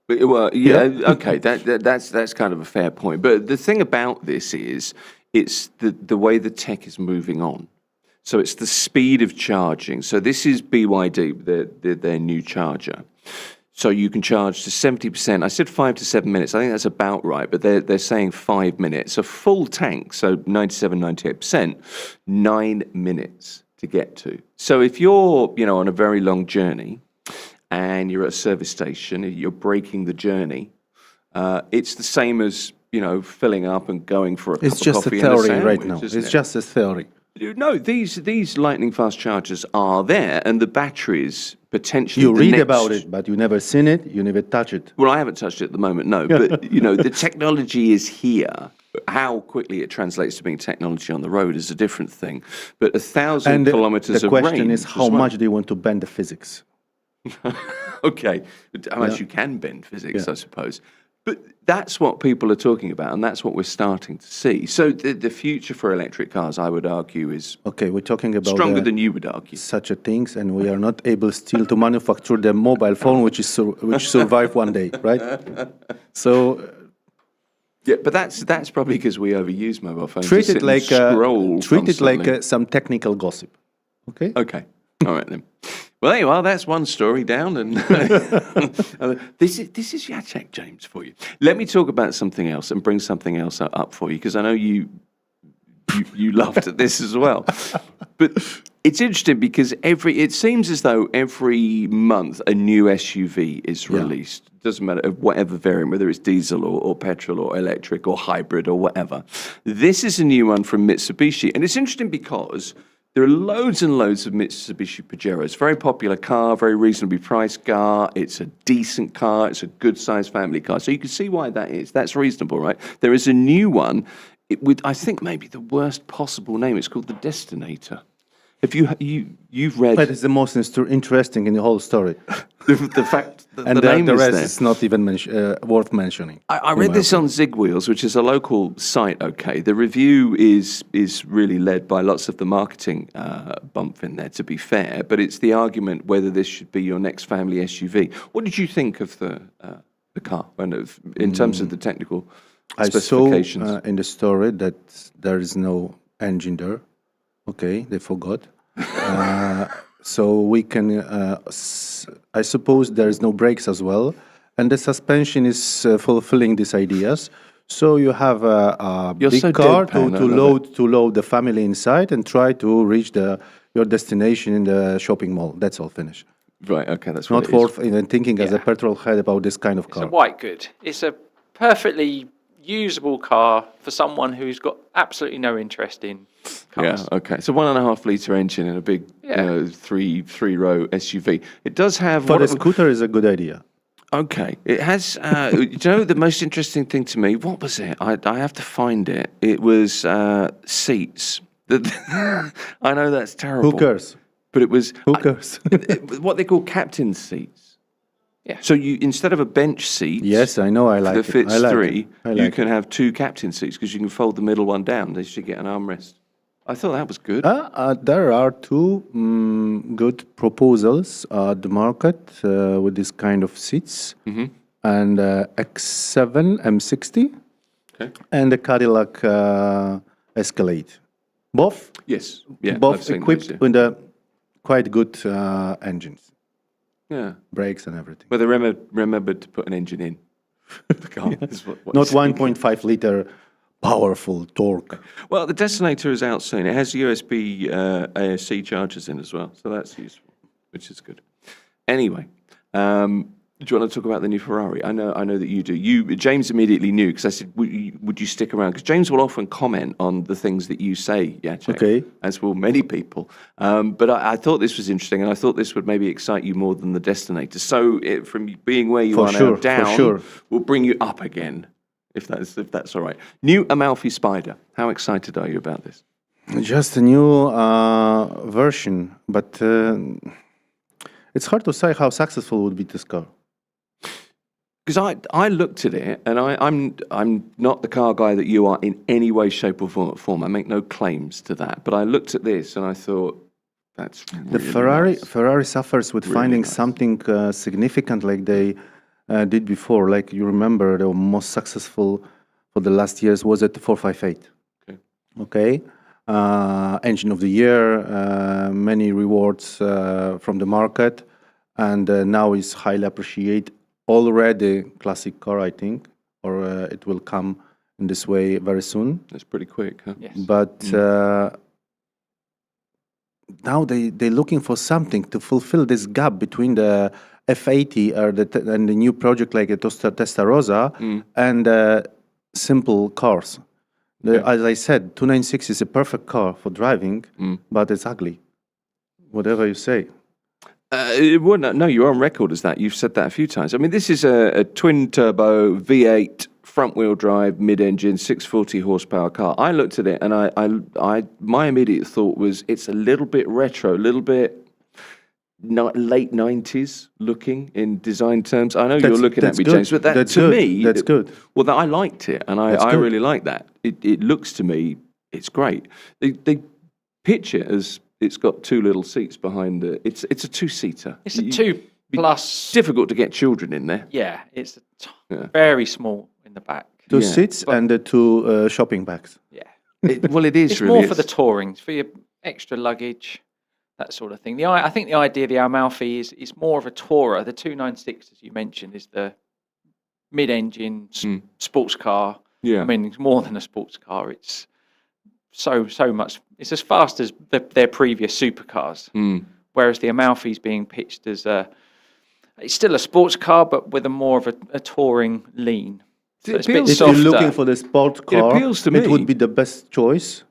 Well, okay, that's kind of a fair point. But the thing about this is, it's the way the tech is moving on. So it's the speed of charging. So this is BYD, their new charger. So you can charge to 70%. I said 5 to 7 minutes. I think that's about right, but they're saying 5 minutes. A full tank, so 97, 98%, 9 minutes to get to. So if you're, on a very long journey, and you're at a service station, you're breaking the journey, it's the same as, filling up and going for a cup of coffee. It's just a theory right now. It's just a theory. No, these lightning fast chargers are there, and the batteries potentially... You read about it, but you never seen it, you never touch it. Well, I haven't touched it at the moment, no. But, the technology is here. How quickly it translates to being technology on the road is a different thing. But 1,000 kilometers of range... The question is, how much do you want to bend the physics? Okay, how much you can bend physics, I suppose. But that's what people are talking about, and that's what we're starting to see. So the future for electric cars, I would argue, is we're talking about stronger than you would argue. Such a things, and we are not able still to manufacture the mobile phone, which survive one day, right? So Yeah, but that's probably because we overuse mobile phones. Treat You it sit and like scroll constantly. some technical gossip. Okay. Okay. All right then. Well, there you are. That's one story down, and this is Jacek, James, for you. Let me talk about something else and bring something else up for you, because I know you laughed at this as well. But it's interesting because it seems as though every month a new SUV is released. Doesn't matter whatever variant, whether it's diesel or petrol or electric or hybrid or whatever. This is a new one from Mitsubishi, and it's interesting because there are loads and loads of Mitsubishi Pajeros. Very popular car, very reasonably priced car. It's a decent car. It's a good-sized family car. So you can see why that is. That's reasonable, right? There is a new one with, I think, maybe the worst possible name. It's called the Destinator. If you've read... That is the most interesting in the whole story. the fact that And the name the is rest there. is not even worth mentioning. I read this on Zig Wheels, which is a local site, okay. The review is really led by lots of the marketing bump in there, to be fair, but it's the argument whether this should be your next family SUV. What did you think of the car, and in terms of the technical specifications? I saw in the story that there is no engine there. Okay, they forgot. So we can, I suppose there is no brakes as well. And the suspension is fulfilling these ideas. So you have a You're big so car deadpan, to load the family inside and try to reach your destination in the shopping mall. That's all finished. Right, okay, that's Not what it is. worth even thinking as a petrol head about this kind of It's a car. white good. It's a perfectly usable car for someone who's got absolutely no interest in cars. Yeah, okay. It's a 1.5 litre engine in a big three-row SUV. It does have... For a scooter is a good idea. Okay. It has... do you know the most interesting thing to me? What was it? I have to find it. It was seats. I know that's terrible. Who cares? But it was... Who cares? what they call captain's seats. Yeah. So you, instead of a bench seat... Yes, I know, I like that it. fits I like three, it. you can have two captain seats because you can fold the middle one down. They should get an armrest. I thought that was good. There are two good proposals at the market with this kind of seats. And X7 M60 and the Cadillac Escalade. Both? Yes. Yeah, I've Both seen equipped those, yeah. with quite good engines. Yeah. Brakes and everything. Well, they remembered to put an engine in the car. Is what Not you're saying. 1.5 liter powerful torque. Well, the Destinator is out soon. It has USB ASC chargers in as well, so that's useful, which is good. Anyway, do you want to talk about the new Ferrari? I know that you do. James immediately knew because I said, "Would you stick around?" Because James will often comment on the things that you say, Jacek, Okay. as will many people. But I thought this was interesting, and I thought this would maybe excite you more than the Destinator. So, from being where you For are sure, now for down, sure. we'll bring you up again, if that's all right. New Amalfi Spider. How excited are you about this? Just a new version, but it's hard to say how successful would be this car. Because I looked at it, and I'm not the car guy that you are in any way, shape, or form. I make no claims to that. But I looked at this, and I thought, that's The really nice. Ferrari suffers with Really finding nice. something significant like they did before. Like you remember, the most successful for the last years was at the 458. Okay. Engine of the year, many rewards from the market, and now is highly appreciated. Already classic car, I think, or it will come in this way very soon. That's pretty quick, huh? Yes. But now they're looking for something to fulfill this gap between the F80 and the new project like a Testarossa and simple cars. As I said, 296 is a perfect car for driving, but it's ugly. Whatever you say. No, you're on record as that. You've said that a few times. I mean, this is a twin-turbo V8 front-wheel drive mid-engine 640 horsepower car. I looked at it, and I my immediate thought was it's a little bit retro, a little bit late 90s looking in design terms. I know you're looking at me, good. James, but that That's to good. me, That's good. Well, I liked it, and I good. really like that. It looks to me, it's great. They pitch it as it's got two little seats behind it. It's a two-seater. It's a two Plus, difficult to get children in there. yeah, it's Yeah. very small in the back. Two Yeah. seats and the two shopping bags. Yeah. Well, it is It's really. more for the touring, for your extra luggage, that sort of thing. I think the idea of the Amalfi is more of a tourer. The 296, as you mentioned, is the mid-engine sports car. Yeah. I mean, it's more than a sports car. It's so much. It's as fast as their previous supercars. Whereas the Amalfi is being pitched as it's still a sports car, but with a more of a touring lean. So it's a bit If softer. you're looking for the sport car, appeals to me. it would be the best choice,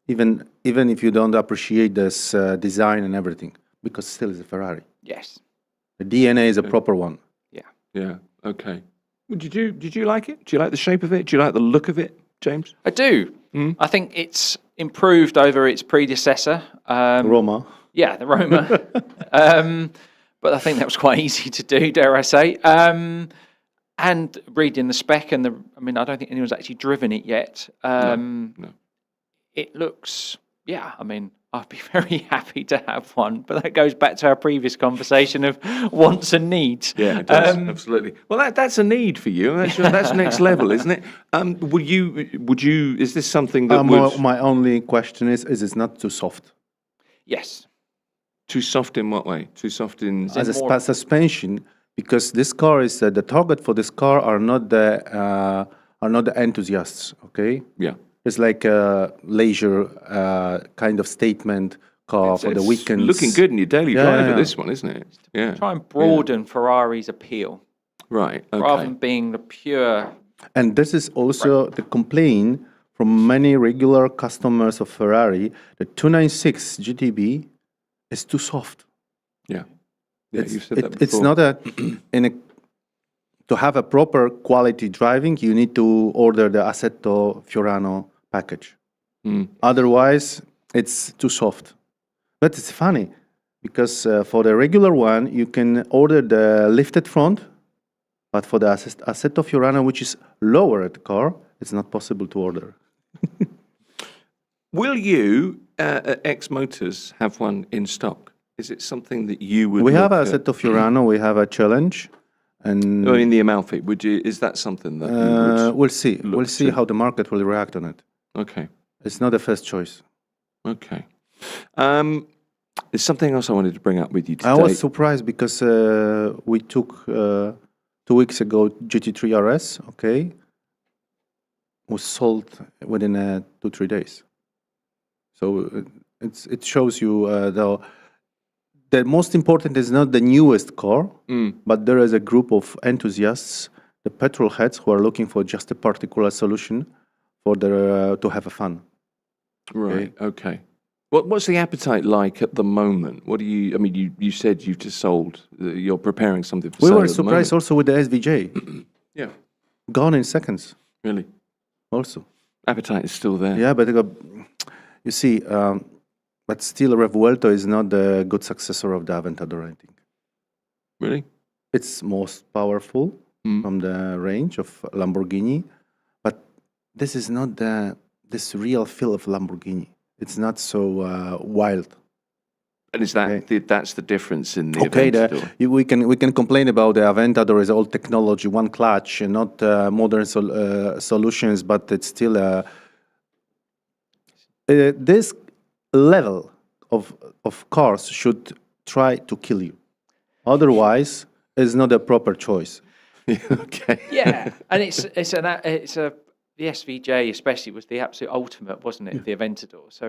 even if you don't appreciate this design and everything, because still it's a Ferrari. Yes. The DNA is a proper one. Yeah. Okay. Well, did you like it? Do you like the shape of it? Do you like the look of it, James? I do. I think it's improved over its predecessor. Roma. Yeah, the Roma. But I think that was quite easy to do, dare I say. And reading the spec I don't think anyone's actually driven it yet. No. It looks, I'd be very happy to have one. But that goes back to our previous conversation of wants and needs. Yeah, it does. Absolutely. Well, that's a need for you. That's next level, isn't it? Would you? Is this something that would My only question is it not too soft? Yes. too soft in what way? Too soft in As a suspension, because this car is the target for this car are not the enthusiasts. Okay. yeah. It's like a leisure kind of statement car for the It's weekends. looking good in your daily Yeah, driver, yeah. this one, isn't it? Yeah. Try and broaden Ferrari's appeal Right. Okay. rather than being the pure. And this is also the complaint from many regular customers of Ferrari. The 296 GTB is too soft. Yeah. Yeah, It's, you've said that before. it's not to have a proper quality driving, you need to order the Assetto Fiorano package. Otherwise, it's too soft. But it's funny because for the regular one, you can order the lifted front, but for the Assetto Fiorano, which is lower at the car, it's not possible to order. Will you, at X Motors, have one in stock? Is it something that you would We have look a at? Assetto Fiorano, we have a Challenge, and Oh, in the Amalfi, would you? Is that something that you would? we'll see. look We'll see to- how the market will react on it. Okay, It's not the first choice. okay. There's something else I wanted to bring up with you today. I was surprised because we took 2 weeks ago GT3 RS, okay, was sold within 2-3 days. So it shows you the most important is not the newest car, but there is a group of enthusiasts, the petrol heads, who are looking for just a particular solution for their to have a fun. Right. Okay. What's the appetite like at the moment? What do you? I mean, you said you've just sold. You're preparing something for We sale were at the surprised moment. also with the SVJ, Yeah. gone in seconds. Really. Also, Appetite is still there. yeah, but you see, but still, Revuelto is not the good successor of the Aventador, I think. Really. It's most powerful from the range of Lamborghini, but this is not this real feel of Lamborghini. It's not so wild. And is that that's the difference in the Okay, Aventador? we can complain about the Aventador is old technology, one clutch, and not modern solutions, but it's still this level of cars should try to kill you. Otherwise, it's not a proper choice. Okay. Yeah, and the SVJ especially was the absolute ultimate, wasn't it? The Aventador. So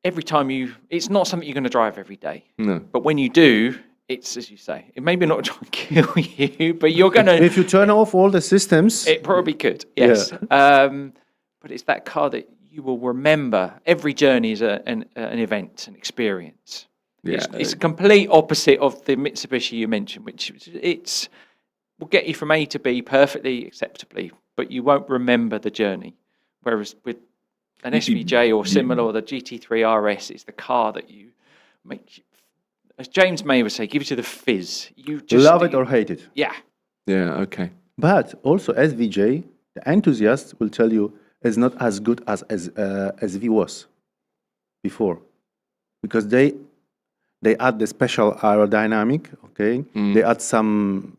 every time it's not something you're going to drive every day. No. But when you do, it's, as you say, it maybe not try and kill you, but you're going to. If you turn off all the systems, It probably could, yes. But it's that car that you will remember. Every journey is an event, an experience. Yeah. It's a complete opposite of the Mitsubishi you mentioned, which will get you from A to B perfectly acceptably, but you won't remember the journey. Whereas with an SVJ or similar, or the GT3 RS, it's the car that you make. As James May would say, gives you the fizz. You just love it or hate it. Yeah. Yeah. Okay. But also SVJ, the enthusiasts will tell you, is not as good as SV was before. because they add the special aerodynamic. Okay, they add some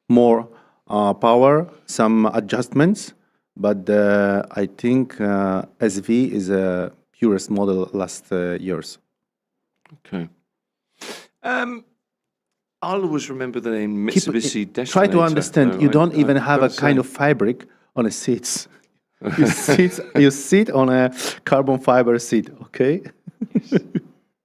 more power, some adjustments, but I think SV is a purest model last years. Okay. I'll always remember the name Mitsubishi Destinator. Try to understand. though. You don't even I've have a gotta kind say. of fabric on the seats. You sit on a carbon fiber seat. Okay.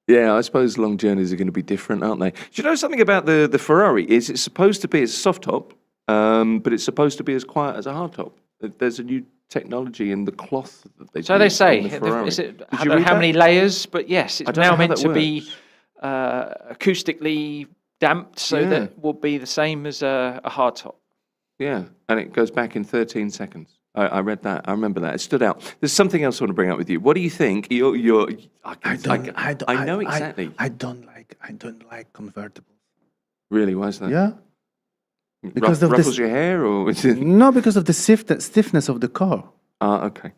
Yeah, I suppose long journeys are going to be different, aren't they? Do you know something about the Ferrari? Is it's supposed to be a soft top, but it's supposed to be as quiet as a hard top. There's a new technology in the cloth that they. So they use say. on the Ferrari. Is it, Did I you don't know read how that? many layers, but yes, I it's don't know now how meant that to be works. acoustically damped, so Yeah. that will be the same as a hard top. Yeah, and it goes back in 13 seconds. I read that. I remember that. It stood out. There's something else I want to bring up with you. What do you think? I know exactly. I don't like convertibles. Really, why is that? Yeah. Because of ruffles this, your hair, or is it? no, because of the stiffness of the car. Okay.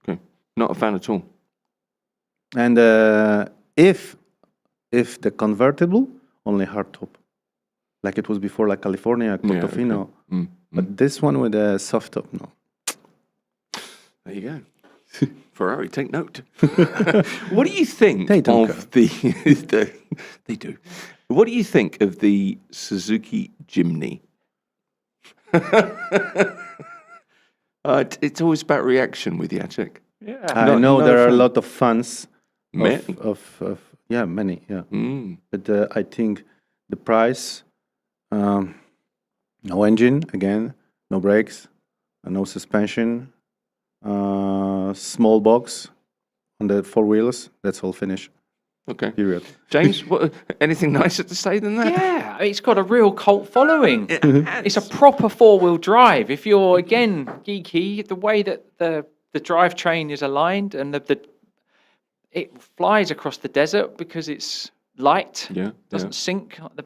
Okay. Not a fan at all. And if the convertible, only hard top, like it was before, like California, Portofino. Okay. But this one with a soft top, no. There you go. Ferrari, take note. What do you think They don't of they do. What do you think of the Suzuki Jimny? It's always about reaction with Jacek. Yeah. I know there are a fun. lot of fans Many. of many, yeah. Mm. But I think the price, no engine again, no brakes, no suspension, small box on the four wheels. That's all finished. Okay. Period. James, anything nicer to say than that? Yeah, it's got a real cult following. It It's a has. proper four-wheel drive. If you're, again, geeky, the way that the drivetrain is aligned and it flies across the desert because it's light, Yeah, doesn't sink like the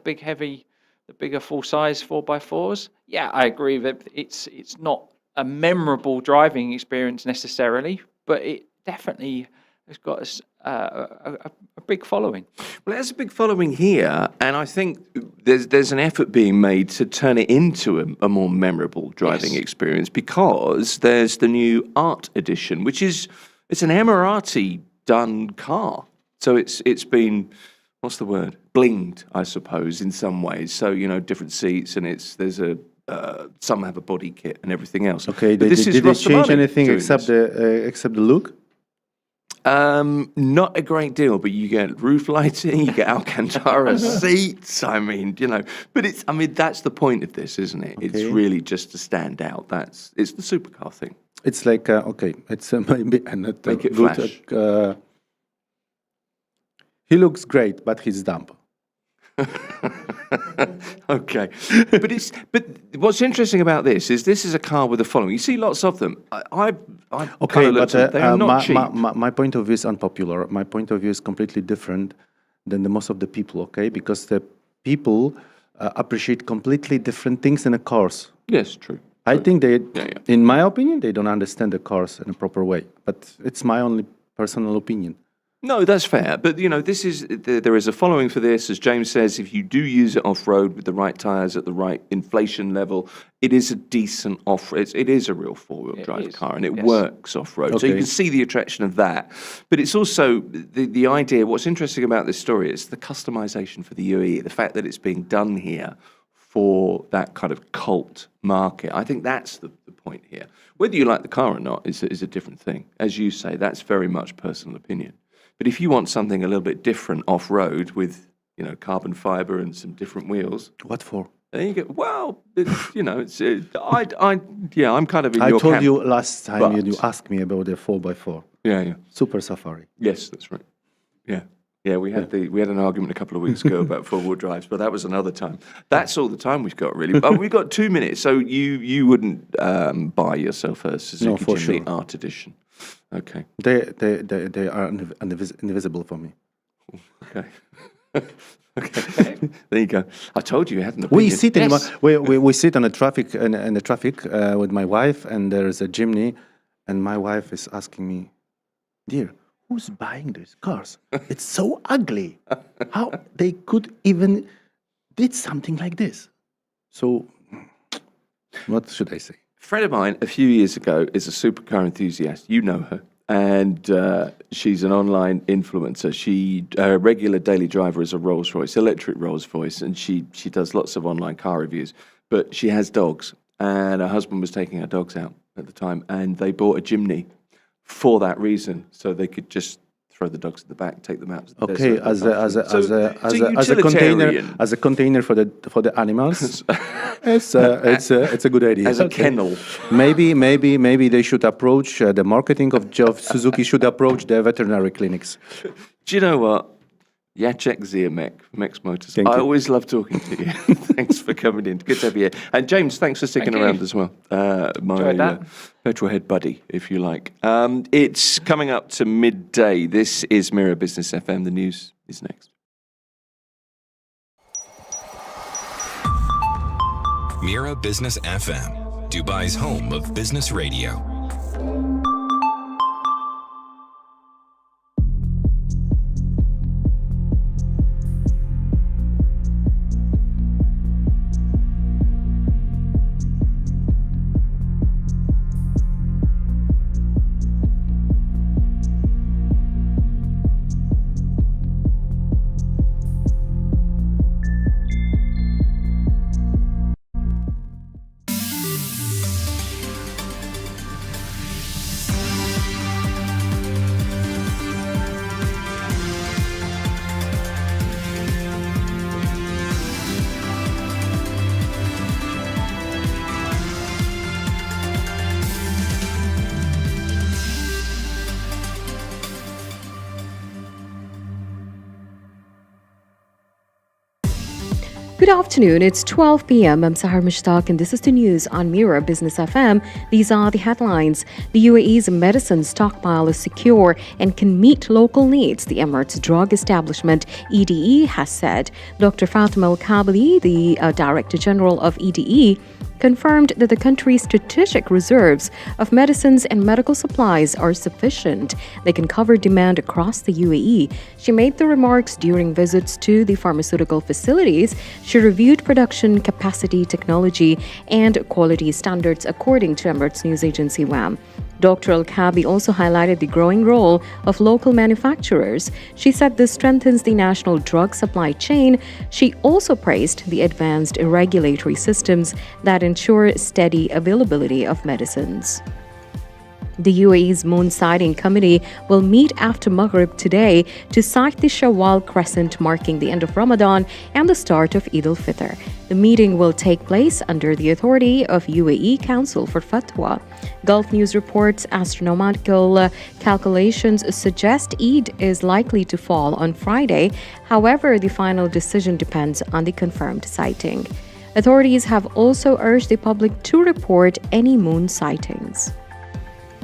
bigger full-size 4x4s. Yeah, I agree that it's not a memorable driving experience necessarily, but it definitely has got a big following. Well, it has a big following here, and I think there's an effort being made to turn it into a more memorable driving Yes. experience, because there's the new Art Edition, which it's an Emirati done car. So it's been, what's the word? Blinged, I suppose, in some ways. So, different seats, and there's some have a body kit and everything else. Okay, But this is did they change Rostamani anything doing except this. the look? Not a great deal, but you get roof lighting, you get Alcantara seats. But that's the point of this, isn't it? It's Okay. really just to stand out. It's the supercar thing. It's like it's maybe not Make it good. flash. He looks great, but he's dumb. Okay, but what's interesting about this is a car with a following. You see lots of them. I Okay, kind of looked but at them. They are not cheap. my point of view is unpopular. My point of view is completely different than the most of the people. Okay, because the people appreciate completely different things in the cars. Yes, true. I think they, Yeah. in my opinion, they don't understand the cars in a proper way. But it's my only personal opinion. No, that's fair. But, there is a following for this. As James says, if you do use it off-road with the right tyres at the right inflation level, it is a decent off-road. It is a real four-wheel drive is, car, and it yes. works off-road. So you Okay. can see the attraction of that. But it's also the idea, what's interesting about this story is the customization for the UAE, the fact that it's being done here for that kind of cult market. I think that's the point here. Whether you like the car or not is a different thing. As you say, that's very much personal opinion. But if you want something a little bit different off-road with, carbon fiber and some different wheels, What for? then you go, well, I'm kind of in I your told camp. you last time but- you asked me about the 4x4 Yeah. Super Safari. Yes, that's right. Yeah. Yeah, we had an argument a couple of weeks ago about four-wheel drives, but that was another time. That's all the time we've got, really. But we've got 2 minutes, so you wouldn't buy yourself a Suzuki for Jimny sure. Art Edition. Okay. They are invisible for me. Okay. Okay. There you go. I told you had an opinion. We sit Yes. we sit on the traffic in the traffic with my wife, and there is a Jimny, and my wife is asking me, "Dear, who's buying these cars? It's so ugly. How they could even did something like this? So, what should I say? A friend of mine a few years ago is a supercar enthusiast. You know her. And she's an online influencer. Her regular daily driver is a Rolls Royce, electric Rolls Royce, and she does lots of online car reviews. But she has dogs, and her husband was taking her dogs out at the time, and they bought a Jimny for that reason, so they could just throw the dogs in the back, take them out to the Okay, desert. as a container for the animals, it's a good idea. As a kennel. Maybe they should approach the marketing of Suzuki should approach the veterinary clinics. Do you know what? Jacek Ziemek, Mex Motors. Thank you. I always love talking to you. Thanks for coming in. Good to have you here. And James, thanks for sticking around as well. My petrol head buddy, if you like. It's coming up to midday. This is Mira Business FM. The news is next. Mira Business FM, Dubai's home of business radio. Good afternoon. It's 12 p.m. I'm Sahar Mushtaq, and this is the news on Mira Business FM. These are the headlines. The UAE's medicine stockpile is secure and can meet local needs, the Emirates Drug Establishment, EDE, has said. Dr. Fatima Al-Kabali, the Director General of EDE, confirmed that the country's strategic reserves of medicines and medical supplies are sufficient. They can cover demand across the UAE. She made the remarks during visits to the pharmaceutical facilities. She reviewed production capacity, technology, and quality standards according to Emirates news agency WAM. Dr. Al-Kabi also highlighted the growing role of local manufacturers. She said this strengthens the national drug supply chain. She also praised the advanced regulatory systems that ensure steady availability of medicines. The UAE's moon sighting committee will meet after Maghrib today to sight the Shawwal crescent, marking the end of Ramadan and the start of Eid al-Fitr. The meeting will take place under the authority of UAE Council for Fatwa. Gulf News reports astronomical calculations suggest Eid is likely to fall on Friday. However, the final decision depends on the confirmed sighting. Authorities have also urged the public to report any moon sightings.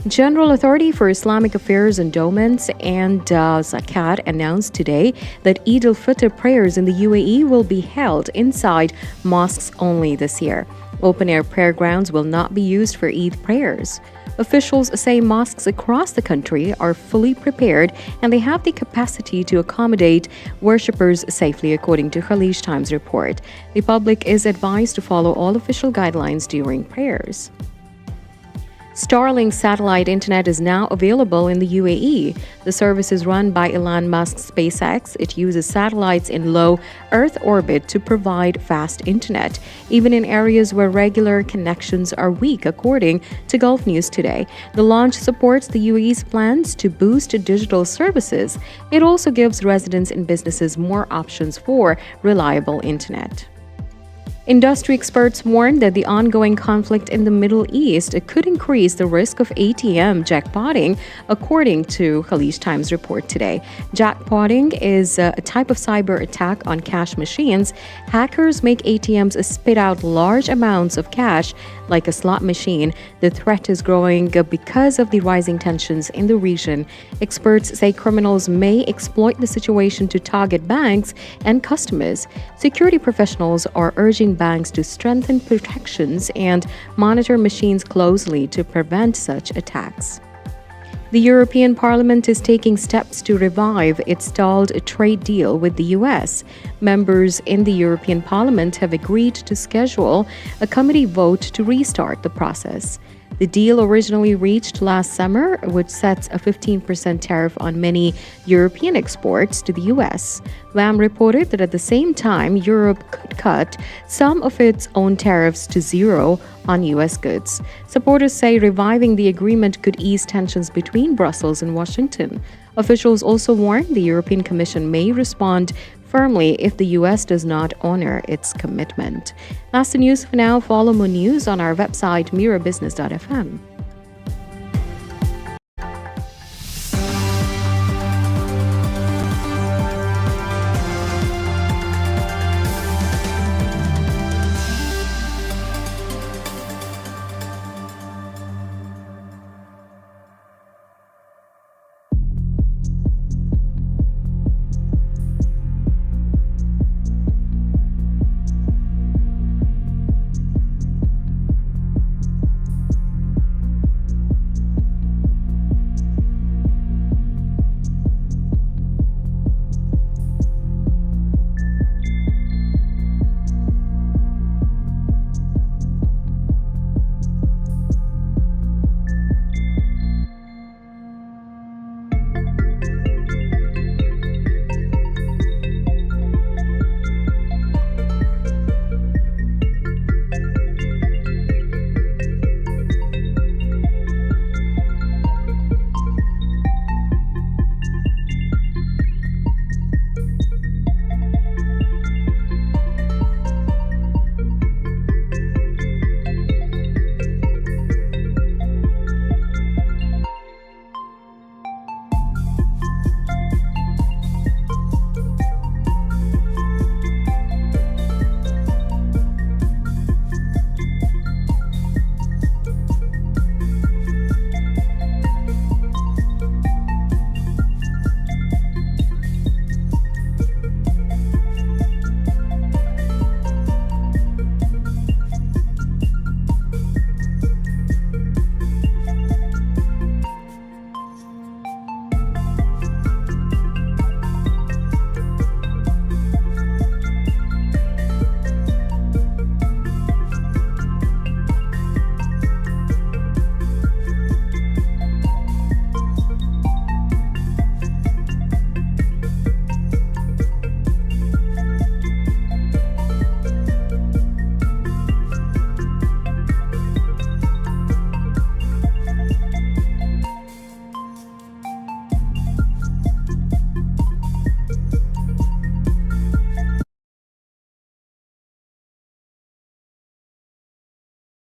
General Authority for Islamic Affairs Endowments and Zakat announced today that Eid al-Fitr prayers in the UAE will be held inside mosques only this year. Open-air prayer grounds will not be used for Eid prayers. Officials say mosques across the country are fully prepared and they have the capacity to accommodate worshippers safely, according to Khalij Times report. The public is advised to follow all official guidelines during prayers. Starlink satellite internet is now available in the UAE. The service is run by Elon Musk's SpaceX. It uses satellites in low Earth orbit to provide fast internet, even in areas where regular connections are weak, according to Gulf News today. The launch supports the UAE's plans to boost digital services. It also gives residents and businesses more options for reliable internet. Industry experts warn that the ongoing conflict in the Middle East could increase the risk of ATM jackpotting, according to Khalij Times report today. Jackpotting is a type of cyber attack on cash machines. Hackers make ATMs spit out large amounts of cash like a slot machine. The threat is growing because of the rising tensions in the region. Experts say criminals may exploit the situation to target banks and customers. Security professionals are urging banks to strengthen protections and monitor machines closely to prevent such attacks. The European Parliament is taking steps to revive its stalled trade deal with the US. Members in the European Parliament have agreed to schedule a committee vote to restart the process. The deal originally reached last summer, which sets a 15% tariff on many European exports to the US. WAM reported that at the same time, Europe could cut some of its own tariffs to zero on US goods. Supporters say reviving the agreement could ease tensions between Brussels and Washington. Officials also warn the European Commission may respond firmly if the US does not honor its commitment. That's the news for now. Follow more news on our website, mirabusiness.fm.